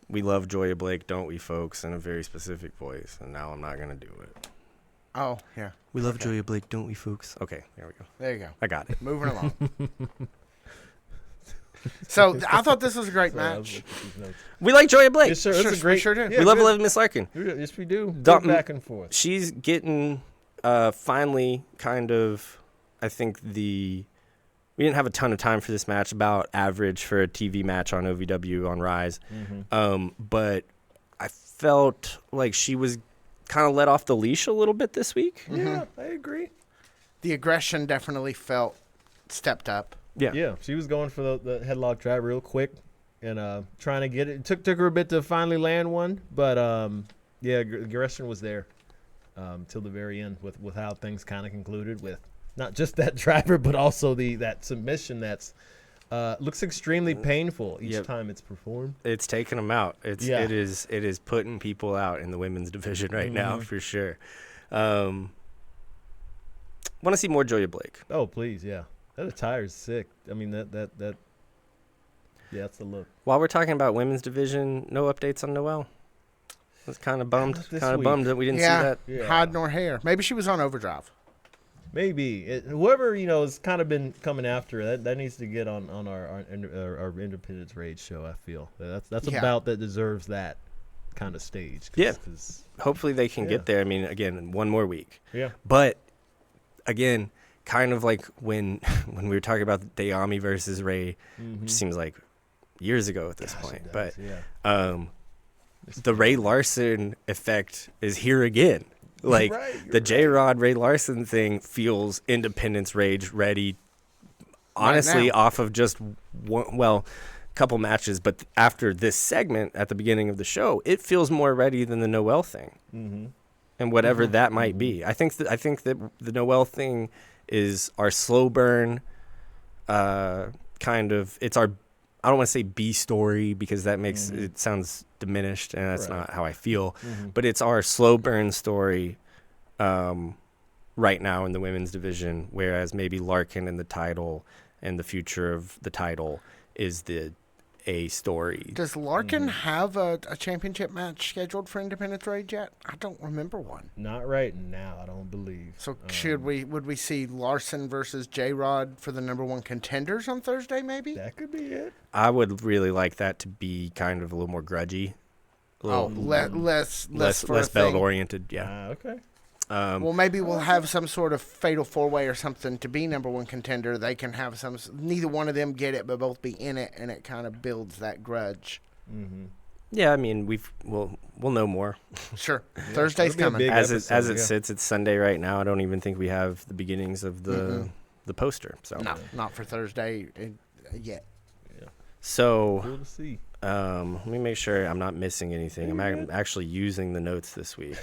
we love Joya Blake, don't we, folks, in a very specific voice, and now I'm not gonna do it. Oh, yeah. We love Joya Blake, don't we, folks? Okay, there we go. There you go. I got it. Moving along. So I thought this was a great Sorry, I was match. looking at these notes. We like Joya Blake. Yes, sir. Sure, It's a great. we sure do. Yeah, we love good. 11 Miss Larkin. Yes, we do. Don't- Go back and forth. She's getting finally kind of. I think we didn't have a ton of time for this match, about average for a TV match on OVW on Rise. But I felt like she was kind of let off the leash a little bit this week. Yeah, I agree. The aggression definitely felt stepped up. Yeah, she was going for the headlock drive real quick and trying to get it. Took her a bit to finally land one, but yeah, aggression was there till the very end with how things kind of concluded with not just that driver, but also that submission that's looks extremely painful each Yep. time it's performed. It's taking them out. It Yeah. is putting people out in the women's division right now for sure. Want to see more Joya Blake. Oh, please, yeah. That attire's sick. I mean, that yeah, that's the look. While we're talking about women's division, no updates on Noelle. I was kind of bummed. Not this Kind of week. bummed that we didn't see Yeah, that. Yeah. hide nor hair. Maybe she was on overdrive. Maybe whoever has kind of been coming after her, that needs to get on our Independence Rage show. I feel that's Yeah. a bout that deserves that kind of stage. Yeah. 'cause- Hopefully they can Yeah. get there. I mean, again, one more week. yeah. But again, kind of like when we were talking about Dayami versus Ray, which seems like years ago at this Gosh, point. it But does, yeah. the Ray Larson effect is here again. Like right, the you're J-Rod Ray Larson thing feels Independence Rage ready. Honestly, now. off of just one, couple matches, but after this segment at the beginning of the show, it feels more ready than the Noelle thing, and whatever that might be. I think that the Noelle thing is our slow burn, kind of. It's our. I don't want to say B story because that makes it sounds diminished, and that's Right. not how I feel. But it's our slow burn story, right now in the women's division, whereas maybe Larkin and the title and the future of the title is the A story. Does Larkin have a championship match scheduled for Independence Rage yet? I don't remember one. Not right now, I don't believe. So would we see Larson versus J-Rod for the #1 contenders on Thursday? Maybe. That could be it. I would really like that to be kind of a little more grudgy, a Oh, little less less belt oriented. Yeah. Okay. Well, maybe we'll have some sort of fatal four-way or something to be #1 contender. They can have neither one of them get it, but both be in it, and it kind of builds that grudge. Yeah, I mean we'll know more Sure, Thursday's it'll be a coming. big as episode, it yeah. sits. It's Sunday right now. I don't even think we have the beginnings of the poster. So No, not for Thursday yet. so Cool to see. let me make sure I'm not missing anything. I'm actually using the notes this week.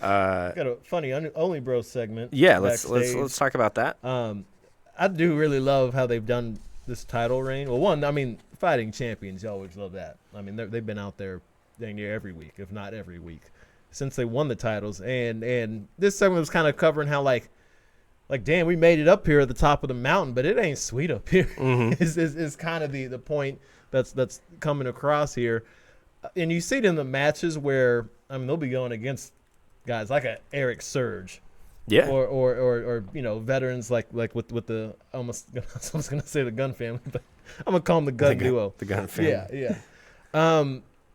Got a funny Only Bro segment. Yeah, let's backstage. talk about that. I do really love how they've done this title reign. Well, one, I mean, fighting champions, you always love that. I mean, they've been out there dang near every week, if not every week, since they won the titles. And this segment was kind of covering how like damn, we made it up here at the top of the mountain, but it ain't sweet up here. Is kind of the point that's coming across here. And you see it in the matches where they'll be going against guys like a Eric Surge. Yeah. Or veterans like with the I was gonna say the Gun family, but I'm gonna call them the Gun duo. The Gun family. Yeah.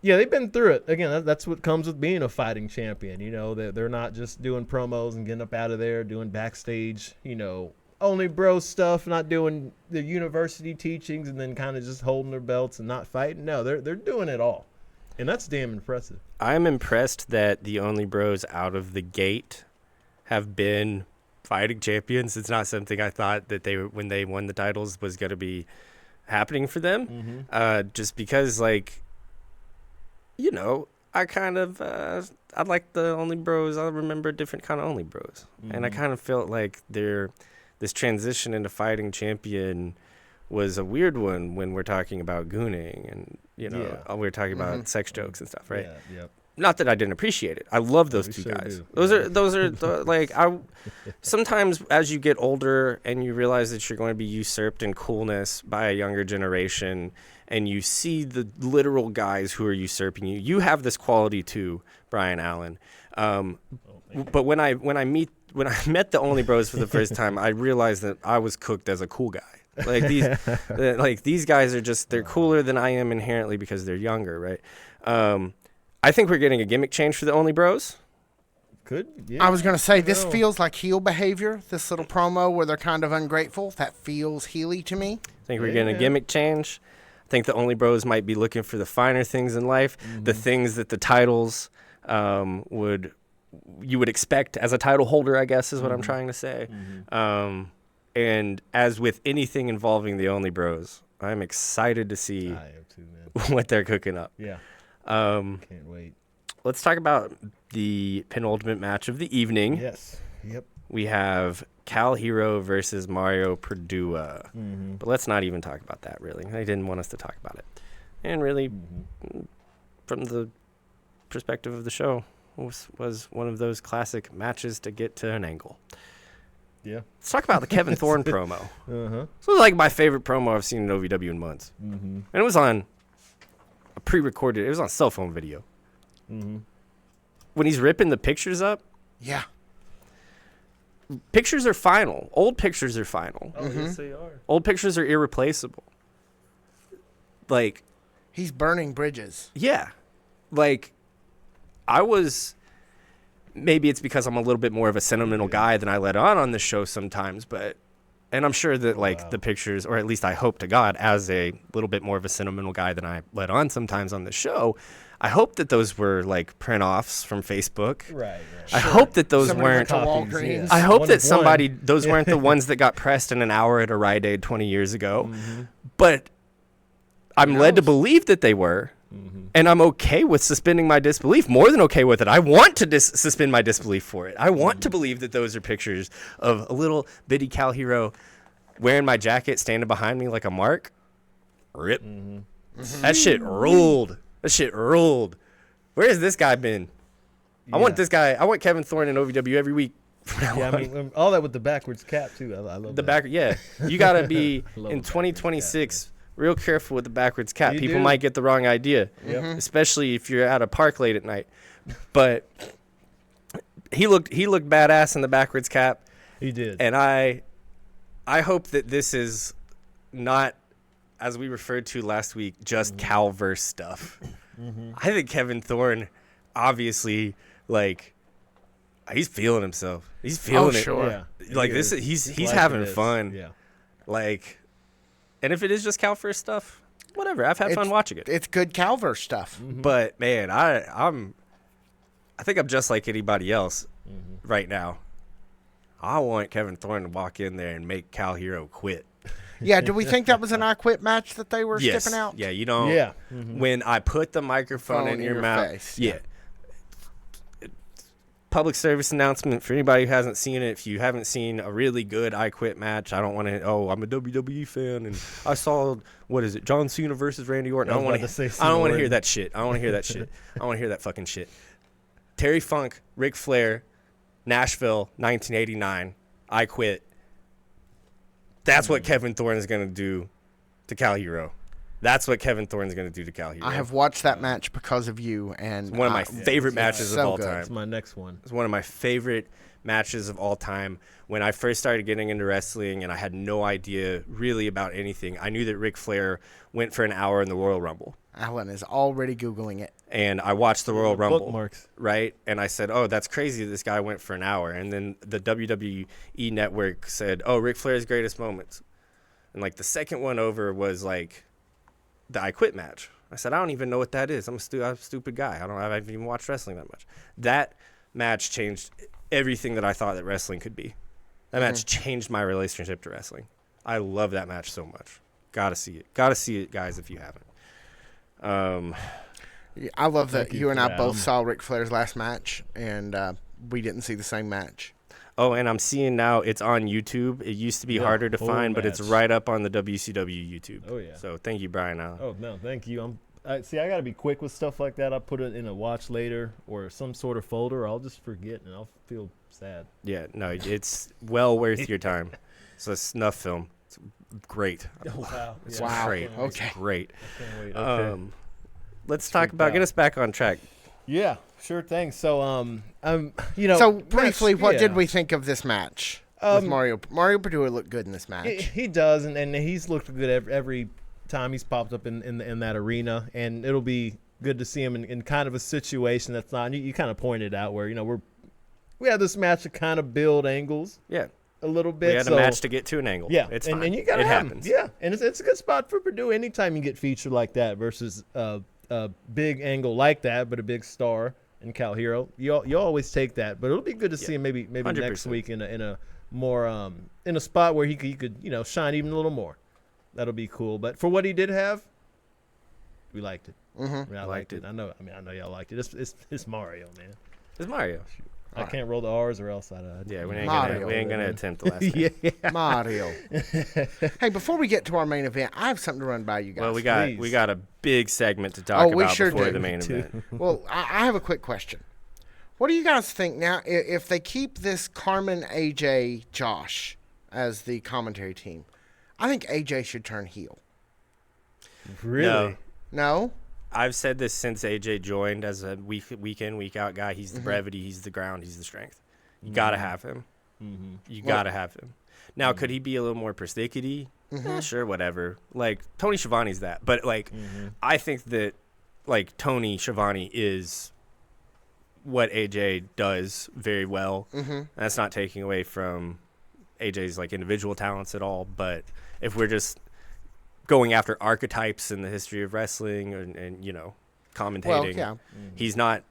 Yeah, they've been through it. Again, that's what comes with being a fighting champion. You know, they're not just doing promos and getting up out of there, doing backstage, only bro stuff, not doing the university teachings and then kind of just holding their belts and not fighting. No, they're doing it all. And that's damn impressive. I'm impressed that the Only Bros out of the gate have been fighting champions. It's not something I thought that they, when they won the titles, was going to be happening for them. Just because, like, I kind of, I like the Only Bros. I remember a different kind of Only Bros. And I kind of felt like this transition into fighting champion was a weird one when we're talking about gooning and, we're talking about sex jokes and stuff, right? Yeah, yep. Not that I didn't appreciate it. I love those two guys. Do. Those are like, sometimes as you get older and you realize that you're going to be usurped in coolness by a younger generation, and you see the literal guys who are usurping you. You have this quality too, Brian Allen. But when I met the Only Bros for the first time, I realized that I was cooked as a cool guy. Like these guys are just, they're cooler than I am inherently because they're younger, right? I think we're getting a gimmick change for the Only Bros. Could, yeah. I was going to say, this feels like heel behavior, this little promo where they're kind of ungrateful. That feels heely to me. I think we're getting a gimmick change. I think the Only Bros might be looking for the finer things in life, the things that the titles you would expect as a title holder, I guess is what I'm trying to say. And as with anything involving the Only Bros, I'm excited to see I am too, man. what they're cooking up. Yeah. Can't wait. Let's talk about the penultimate match of the evening. Yes. Yep. We have Cal Hero versus Mario Perdua. But let's not even talk about that, really. They didn't want us to talk about it. And really, from the perspective of the show, was one of those classic matches to get to an angle. Yeah. Let's talk about the Kevin Thorne promo. This was like my favorite promo I've seen in OVW in months. And it was on a pre-recorded, it was on cell phone video. When he's ripping the pictures up. Yeah. Pictures are final. Old pictures are final. Oh, yes, they are. Old pictures are irreplaceable. Like, He's burning bridges. yeah. Like, maybe it's because I'm a little bit more of a sentimental guy than I let on the show sometimes, and I'm sure that the pictures, or at least I hope to God, as a little bit more of a sentimental guy than I let on sometimes on the show, I hope that those were like print offs from Facebook. Right. I hope that those Somebody weren't. went to Walgreens. I hope One that of somebody, one. those weren't the ones that got pressed in an hour at a Rite Aid 20 years ago. But I'm led to believe that they were. And I'm okay with suspending my disbelief, more than okay with it. I want to suspend my disbelief for it. I want to believe that those are pictures of a little bitty Cal Hero wearing my jacket, standing behind me like a mark. Rip. That shit ruled. Where has this guy been? I want this guy. I want Kevin Thorne in OVW every week. Yeah, I mean, all that with the backwards cap, too. I love the that. back. Yeah. You got to be Love in the 2026. Real careful with the backwards cap. You People do. might get the wrong idea, especially if you're at a park late at night. But he looked badass in the backwards cap, He did. and I hope that this is not, as we referred to last week, just Calverse stuff. I think Kevin Thorne, obviously, like, he's feeling himself. He's feeling it. sure. Yeah, Like he this, is. he's liking having this. fun. Yeah. Like. And if it is just Calverse stuff, whatever. I've had fun watching it. It's good Calverse stuff. But man, I think I'm just like anybody else right now. I want Kevin Thorne to walk in there and make Cal Hero quit. Yeah, do we think that was an I Quit match that they were Yes. skipping out? Yeah, you know. Yeah. When I put the microphone in your mouth. face. Yeah. Public service announcement for anybody who hasn't seen it. If you haven't seen a really good I Quit match, I don't want to. Oh, I'm a WWE fan, and I saw John Cena versus Randy Orton. I don't want to hear that shit. I don't want to hear that shit. I don't want to hear that fucking shit. Terry Funk, Ric Flair, Nashville, 1989. I Quit. That's what Kevin Thorne is gonna do to Cal Hero. That's what Kevin Thorne's going to do to Cal Hero. I have watched that match because of you, and It's one of my favorite matches of all time. That's my next one. It's one of my favorite matches of all time. When I first started getting into wrestling and I had no idea really about anything, I knew that Ric Flair went for an hour in the Royal Rumble. Alan is already Googling it. And I watched the Royal Rumble, Bookmarks. right? And I said, oh, that's crazy. This guy went for an hour. And then the WWE network said, oh, Ric Flair's greatest moments. And like the second one over was like the I Quit match. I said, I don't even know what that is. I'm a stupid guy. I haven't even watched wrestling that much. That match changed everything that I thought that wrestling could be. That match changed my relationship to wrestling. I love that match so much. Gotta see it. Gotta see it, guys, if you haven't. I love that you and I both that. saw Ric Flair's last match, and we didn't see the same match. Oh, and I'm seeing now it's on YouTube. It used to be harder to full find, but it's match. right up on the WCW YouTube. Oh, yeah. So thank you, Brian. Oh, no, thank you. I got to be quick with stuff like that. I'll put it in a watch later or some sort of folder. I'll just forget, and I'll feel sad. Yeah, no, it's well worth your time. It's a snuff film. It's great. Oh, wow. It's Wow. great. Okay. It's great. I can't wait. Okay. Let's talk about, get us back on track. Yeah, sure thing. So, So briefly, what did yeah. we think of this match with Mario? Mario Perdue looked good in this match. He does, and he's looked good every time he's popped up in that arena, and it'll be good to see him in kind of a situation that's not. You kind of pointed out where we had this match to kind of build angles Yeah. a little bit. We had a match to get to an angle. Yeah, It's and, fine. and you gotta it have happens. him. Yeah, and it's a good spot for Purdue anytime you get featured like that versus a big angle like that, but a big star in Cal Hero. You always take that, but it'll be good to see him maybe 100%. next week in a more in a spot where he could shine even a little more. That'll be cool. But for what he did have, we liked it. Mm-hmm. I liked it. I know y'all liked it. It's Mario, man. It's Mario. I can't roll the R's or else I'd. Yeah, we Mario. ain't gonna attempt the last name. yeah. Mario. Hey, before we get to our main event, I have something to run by you guys. Well, we Please. got a big segment to talk we about sure before do. the main Me too. event. Well, I have a quick question. What do you guys think now if they keep this Carmen, AJ, Josh as the commentary team? I think AJ should turn heel. Really? No. No? I've said this since AJ joined as a week in, week out guy. He's the brevity, he's the ground, he's the strength. You gotta have him. You gotta have him. Now, could he be a little more persnickety? Sure, whatever. Like Tony Schiavone's that, but like I think that like Tony Schiavone is what AJ does very well. And that's not taking away from AJ's like individual talents at all. But if we're just going after archetypes in the history of wrestling and commentating, Well, yeah. he's not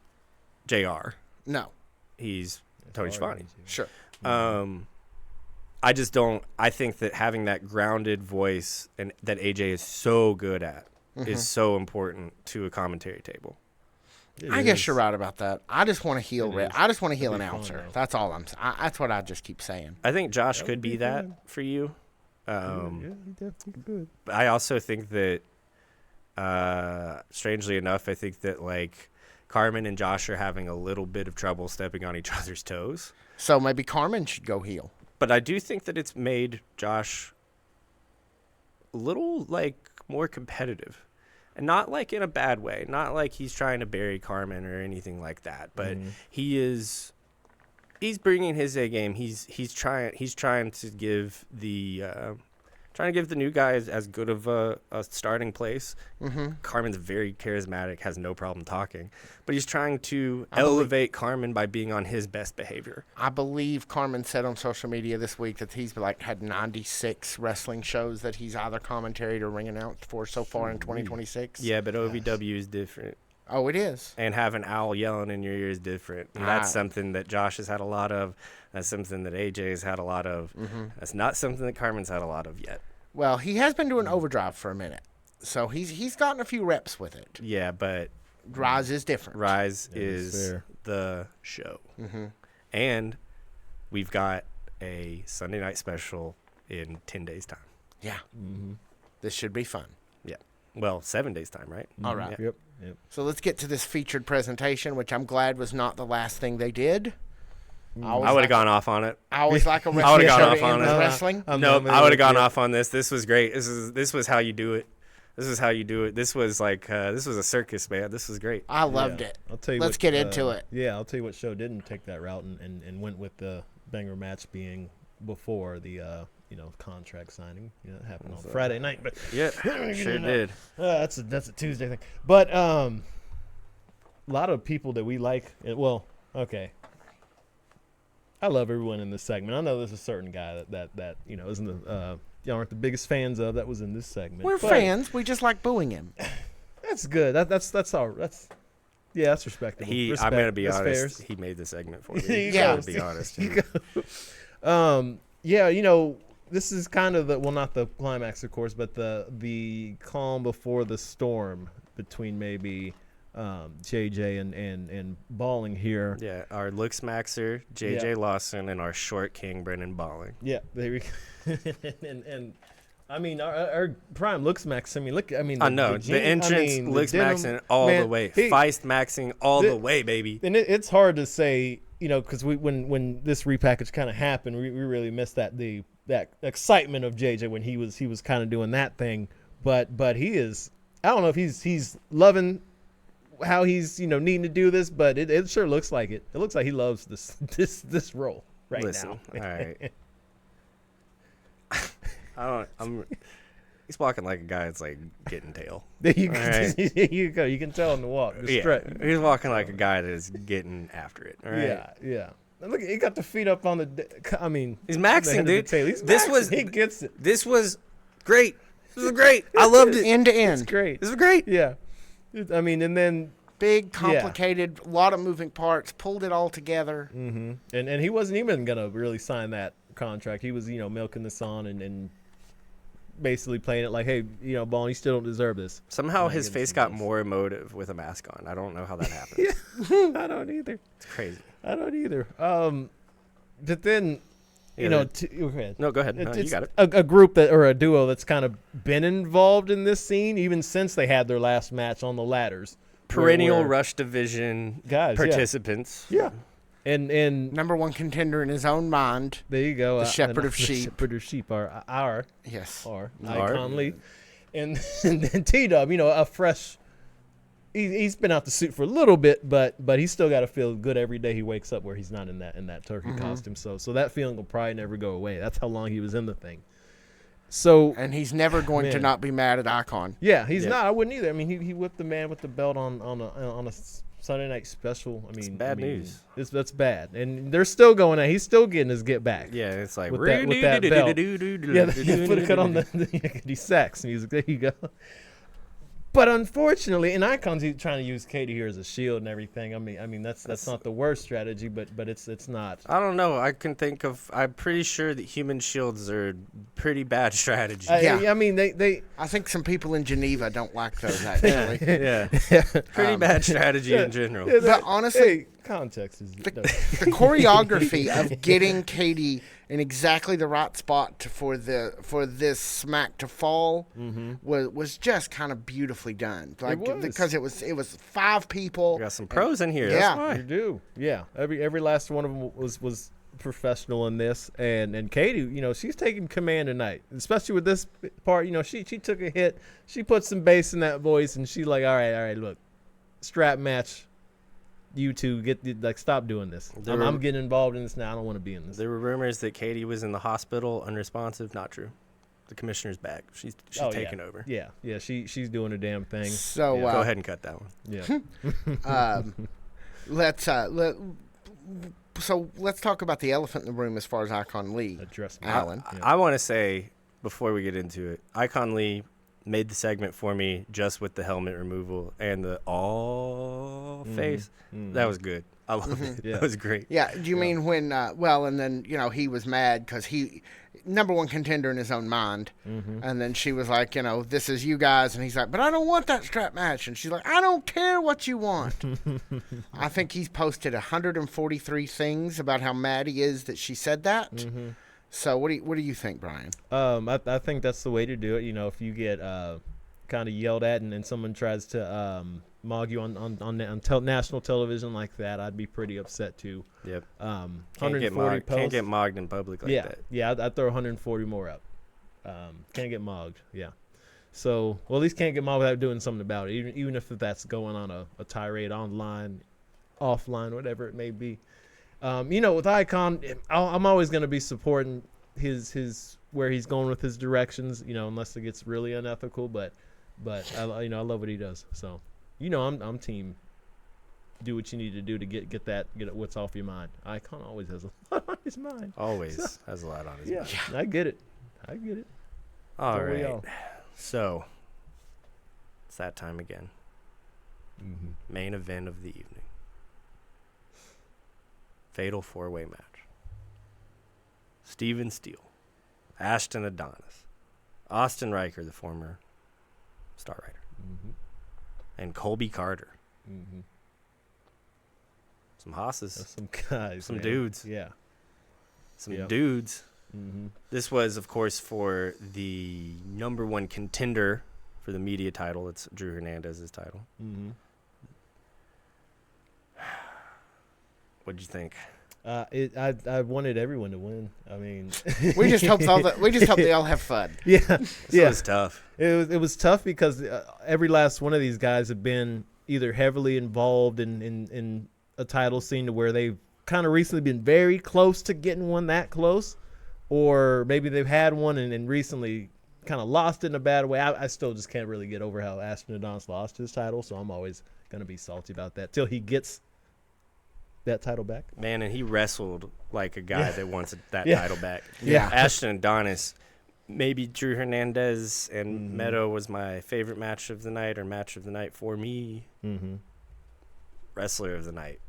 JR. No. He's Tony Schiavone. Sure. I just don't. I think that having that grounded voice and that AJ is so good at is so important to a commentary table. I guess you're right about that. I just want to heal. I just want to heal It'd be fun, announcer. though. That's all I'm. That's what I just keep saying. I think Josh could be be that fun. for you. Yeah, he definitely could. But I also think that, strangely enough, I think that like Carmen and Josh are having a little bit of trouble stepping on each other's toes. So maybe Carmen should go heel. But I do think that it's made Josh a little like more competitive, and not like in a bad way. Not like he's trying to bury Carmen or anything like that. But he's bringing his A game. He's trying to give the new guys as good of a starting place. Carmen's very charismatic, has no problem talking, but he's trying to elevate Carmen by being on his best behavior. I believe Carmen said on social media this week that he's had 96 wrestling shows that he's either commentaried or ring announced for so far in 2026. Yeah, but OVW is different. Oh, it is. And having Al yelling in your ear is different. And that's something that Josh has had a lot of. That's something that AJ has had a lot of. That's not something that Carmen's had a lot of yet. Well, he has been doing overdrive for a minute, so he's gotten a few reps with it. Yeah, but Rise is different. Rise Yeah, is that's fair. the show. And we've got a Sunday night special in 10 days' time. Yeah. This should be fun. Yeah. Well, 7 days' time, right? All right. Yep. So let's get to this featured presentation, which I'm glad was not the last thing they did. I would have gone off on it. I always like a I wrestling would've gone show off to on end it. with wrestling. Nope, I would have gone off on this. This was great. This was how you do it. This is how you do it. This was like this was a circus, man. This was great. I loved Yeah. it. I'll tell you. Let's get into it. Yeah, I'll tell you what show didn't take that route and went with the banger match being before the contract signing. It happened on Friday night, but Yeah, sure did. that's a Tuesday thing. But a lot of people that we like. Well, okay. I love everyone in this segment. I know there's a certain guy that isn't y'all aren't the biggest fans of that was in this segment. We're fans. We just like booing him. That's good. That's all. That's respectable. I'm gonna be honest. Fairs. He made the segment for me. Yeah. To be honest. This is kind of not the climax, of course, but the calm before the storm between maybe JJ and Balling here. Yeah, our looks maxer, JJ Lawson, and our short king, Brennan Balling. Yeah, there we go. and I mean, our prime looks max. I mean, look. I mean, I know the entrance looks maxing all the way. Feist maxing all the way, baby. And it's hard to say, because when this repackage kind of happened, we really missed that excitement of JJ when he was kind of doing that thing. But he is. I don't know if he's loving how he's needing to do this, but it sure looks like it. It looks like he loves this role right now. All right. He's walking like a guy that's like getting tail. There you go. You can tell him to walk. He's walking like a guy that is getting after it. All right? Yeah. Look, he got the feet up on the. I mean, he's maxing, dude. He gets it. This was great. This was great. I loved it. End to end. It's great. This was great. Yeah. I mean, and then big, complicated, a lot of moving parts, pulled it all together. Mm-hmm. And he wasn't even gonna really sign that contract. He was milking this on and basically playing it like, hey, Ball, you still don't deserve this. Somehow his face got more emotive with a mask on. I don't know how that happened. I don't either. It's crazy. I don't either. But then, no, go ahead. No, you got it. A group or a duo that's kind of been involved in this scene even since they had their last match on the ladders. Perennial Rush Division guys, participants. Yeah. And number one contender in his own mind. There you go. The Shepherd of Sheep. Shepherd of Sheep are Icon Lee. And then T-Dub, a fresh. He's been out the suit for a little bit, but he's still got to feel good every day he wakes up where he's not in that turkey costume. So that feeling will probably never go away. That's how long he was in the thing. So and he's never going to not be mad at Icon. Yeah, he's not. I wouldn't either. I mean, he whipped the man with the belt on a Sunday night special. I mean, bad news. That's bad, and they're still going at. He's still getting his get back. Yeah, it's like with that belt. Yeah, put a cut on the sax music. There you go. But unfortunately, and Icon's trying to use Katie here as a shield and everything. I mean that's not the worst strategy, but it's not. I don't know. I'm pretty sure that human shields are pretty bad strategy. I mean they. I think some people in Geneva don't like those actually. Yeah. Pretty bad strategy in general. Yeah, but honestly, context is the choreography of getting Katie in exactly the right spot for this smack to fall was just kind of beautifully done. Like because it was 5 people. We got some pros in here. Yeah, that's you do. Yeah, every last one of them was professional in this, and Katie, she's taking command tonight, especially with this part. She took a hit. She put some bass in that voice, and she's like, all right, look, strap match. You two stop doing this. I'm getting involved in this now. I don't want to be in this. There were rumors that Katie was in the hospital, unresponsive. Not true. The commissioner's back. She's taking over. Yeah. She's doing a damn thing. So go ahead and cut that one. Yeah. Let's talk about the elephant in the room as far as Icon Lee. Alan. I want to say before we get into it, Icon Lee made the segment for me just with the helmet removal and the face. That was good. I love it. Yeah. That was great. Yeah. Do you mean when? And then he was mad because he number one contender in his own mind, and then she was like, this is you guys, and he's like, but I don't want that strap match, and she's like, I don't care what you want. I think he's posted 143 things about how mad he is that she said that. So what do you think, Brian? I think that's the way to do it. If you get kind of yelled at and someone tries to mog you on national television like that, I'd be pretty upset too. Yep. 140 posts. Can't get mogged in public like that. Yeah, I'd throw 140 more up. Can't get mogged. Yeah. So, well, at least can't get mogged without doing something about it, even if that's going on a tirade online, offline, whatever it may be. With Icon, I'm always going to be supporting his where he's going with his directions, unless it gets really unethical. But I love what he does. So, I'm team. Do what you need to do to get what's off your mind. Icon always has a lot on his mind. Always has a lot on his mind. Yeah, I get it. All Don't we right. all? So, it's that time again. Mm-hmm. Main event of the evening. Fatal 4-way match. Steven Steele, Ashton Adonis, Austin Riker, the former Star Rider, and Colby Carter. Mm-hmm. Some hosses. Some guys. Some man. dudes. Yeah. Some dudes. Mm-hmm. This was, of course, for the number one contender for the media title. It's Drew Hernandez's title. Mm-hmm. What'd you think? I wanted everyone to win. I mean, We just hope they all have fun. yeah, This was tough. It was tough because every last one of these guys have been either heavily involved in a title scene to where they've kind of recently been very close to getting one that close, or maybe they've had one and recently kind of lost it in a bad way. I still just can't really get over how Ashton Adonis lost his title, so I'm always going to be salty about that till he gets that title back. Man, and he wrestled like a guy that wants that Yeah. title back. Yeah. Ashton Adonis, maybe Drew Hernandez and Meadow was my favorite match of the night, or match of the night for me. Mm-hmm. Wrestler of the night,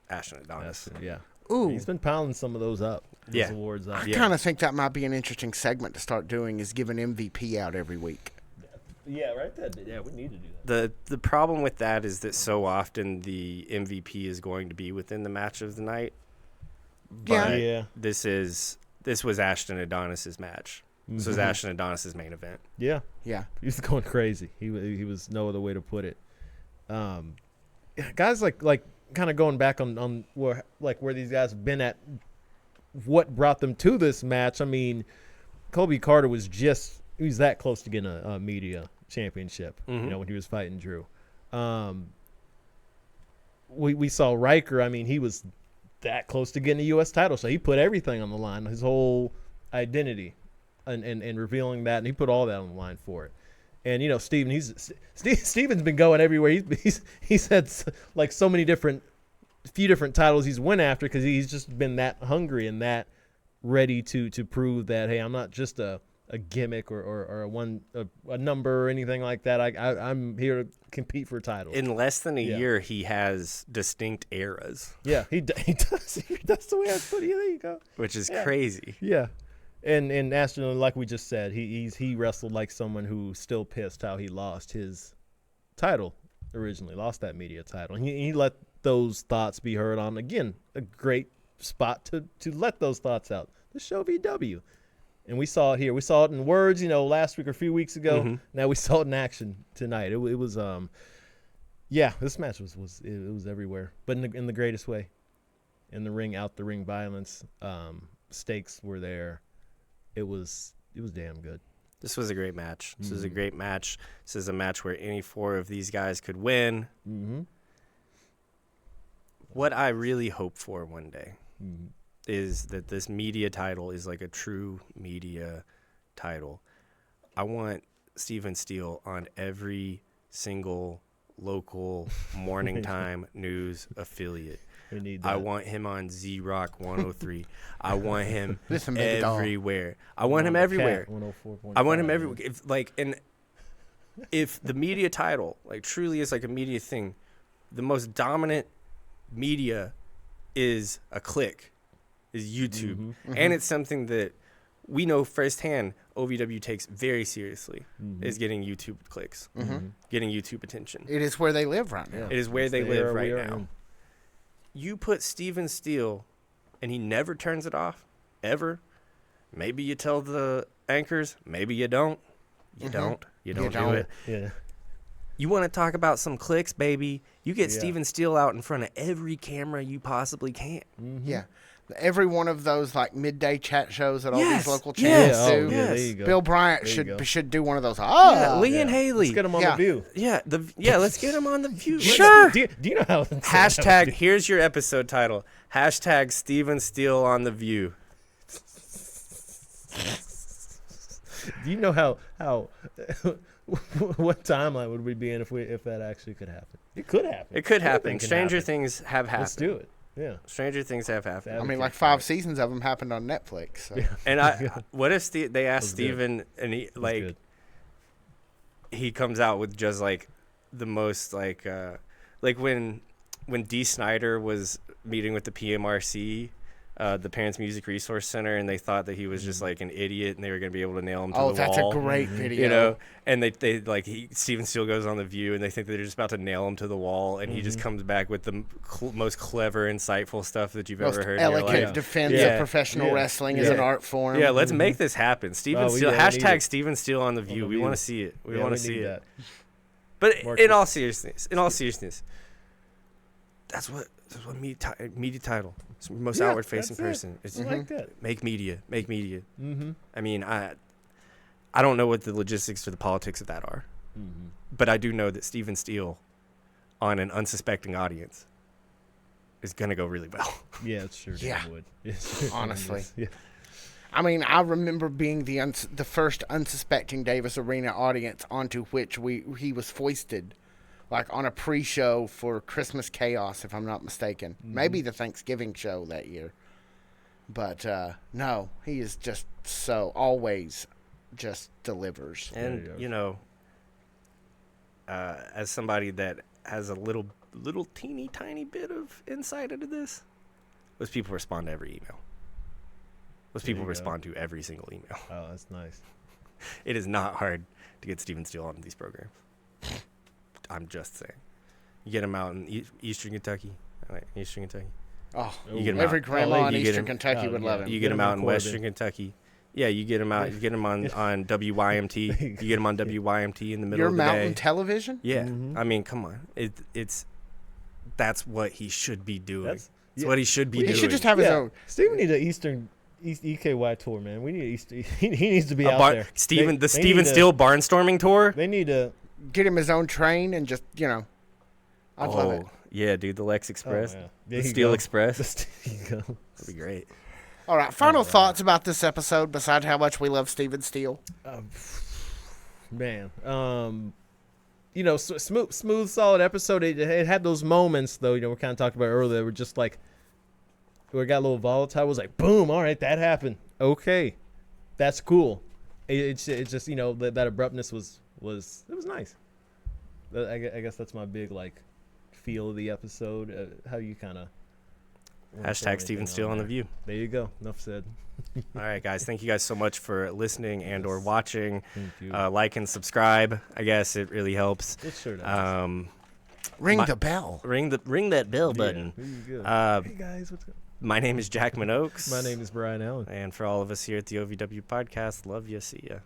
Ashton Adonis. Yeah. Ooh, He's been piling some of those up. Those Yeah. awards up. I Yeah. kind of think that might be an interesting segment to start doing, is giving MVP out every week. Yeah, right. We need to do that. The problem with that is that so often the MVP is going to be within the match of the night. Yeah. But Yeah. this was Ashton Adonis's match. This was Ashton Adonis's main event. Yeah. Yeah. He was going crazy. He was no other way to put it. Guys like kind of going back on where these guys have been at, what brought them to this match. I mean, Colby Carter was that close to getting a media championship. When he was fighting Drew. We saw Riker. I mean, he was that close to getting a U.S. title, so he put everything on the line, his whole identity, and revealing that, and he put all that on the line for it. And Steven, Steven's been going everywhere. He's had like so many few different titles he's went after, because he's just been that hungry and that ready to prove that, hey, I'm not just a gimmick or a number or anything like that. I'm here to compete for a title. In less than a year, he has distinct eras, Yeah, he does. That's the way I put it. There you go. which is crazy. Yeah, and Ashton, like we just said, he wrestled like someone who's still pissed how he lost his title originally, lost that media title. And he let those thoughts be heard on, again, a great spot to let those thoughts out. The show VW. And we saw it here. We saw it in words, last week or a few weeks ago. Now we saw it in action tonight. It was this match was everywhere, but in the greatest way. In the ring, out the ring violence, stakes were there. It was damn good. This was a great match. This is a great match. This is a match where any four of these guys could win. Mm-hmm. What I really hope for one day is that this media title is like a true media title. I want Steven Steele on every single local morning time news affiliate. We need that. I want him on Z-Rock 103. I want him Listen, baby doll. everywhere. I want him everywhere. 104.5. I want him everywhere. If the media title truly is like a media thing, the most dominant media is a click, is YouTube, and it's something that we know firsthand. OVW takes very seriously, is getting YouTube clicks, getting YouTube attention. It is where they live right now. It is where they the live era right we are now. in. You put Steven Steele, and he never turns it off, ever. Maybe you tell the anchors, maybe you don't. You don't. You don't do don't. it. Yeah. You want to talk about some clicks, baby? You get Steven Steele out in front of every camera you possibly can. Yeah. Every one of those midday chat shows that all Yes. these local Yes. channels do. Yeah, there Yes. you go. Bill Bryant There you go. should do one of those. Lee and Haley. Let's get him on Yeah. the View. Let's get him on the View. Do you know how? Hashtag, here's your episode title. Hashtag Steven Steele on the View. Do you know how what timeline would we be in if that actually could happen? It could happen. It could happen. Anything can Stranger happen. things have happened. Let's do it. Yeah. Stranger things have happened. I mean, like 5 seasons of them happened on Netflix. So. Yeah. And what if they asked That was good. Steven and he That's like good. he comes out with just like the most like when Dee Snider was meeting with the PMRC, the Parents Music Resource Center, and they thought that he was just like an idiot and they were going to be able to nail him to the wall. Oh, that's a great video. You know, and they like Steven Steele goes on The View and they think that they're just about to nail him to the wall, and he just comes back with the most clever, insightful stuff that you've Most ever heard in your elegant life. defense Yeah. of professional Yeah. wrestling as Yeah. an art form. Yeah, let's make this happen. Steven Oh, Steele, we need hashtag it. Steven Steele on The View. The We View. want to see it. We Yeah, want to see need it. that. But Mark in it. all seriousness, that's what media title. It's the most Yeah, outward facing that's it. person. It's I like that. make media. Mm-hmm. I mean, I don't know what the logistics or the politics of that are, Mm-hmm. but I do know that Steven Steele on an unsuspecting audience is gonna go really well. Yeah, it's sure. Yeah. Would. Yes. Honestly. Yeah. I mean, I remember being the first unsuspecting Davis Arena audience onto which he was foisted, like on a pre-show for Christmas Chaos, if I'm not mistaken. Maybe the Thanksgiving show that year. But no, he is just so always just delivers. And There you you know, as somebody that has a little teeny tiny bit of insight into this, those people respond to every email. Those people you go. respond to every single email. Oh, that's nice. It is not hard to get Steven Steele on these programs. I'm just saying. You get him out in Eastern Kentucky. Eastern Kentucky. Oh, You get him every out. grandma in You get Eastern him- Kentucky would love him. You Get get him him out in in Corbin. Western Kentucky. Yeah, you get him out. You get him on WYMT. You get him on WYMT in the middle Your of the mountain day. television? Yeah, Mhm. I mean, come on. That's what he should be doing. That's yeah. what he should be He doing. should just have his own. Steven needs an East EKY tour, man. We need he needs to be A out bar- there. Steven, They Steven need to- Steele barnstorming tour. They need to. Get him his own train and just, I'd love it. Yeah, dude, the Lex Express, Oh, yeah. the There you Steel go. Express. There you go. That'd be great. All right, final thoughts about this episode besides how much we love Steven Steele. Man, smooth, solid episode. It had those moments though. We kind of talked about earlier. That were just like, where it got a little volatile. It was like, boom, all right, that happened. Okay, that's cool. It's just that abruptness was nice. I guess that's my big feel of the episode. How you kind of. Hashtag Steven Steele on The View. There you go. Enough said. All right, guys. Thank you guys so much for listening and or watching. Thank you. Like and subscribe. I guess it really helps. It sure does. Ring My- the bell. Ring that bell button. Yeah, there you go. Uh, Hey guys, what's up? My name is Jackman Oaks. My name is Brian Allen. And for all of us here at the OVW podcast, love ya, see ya.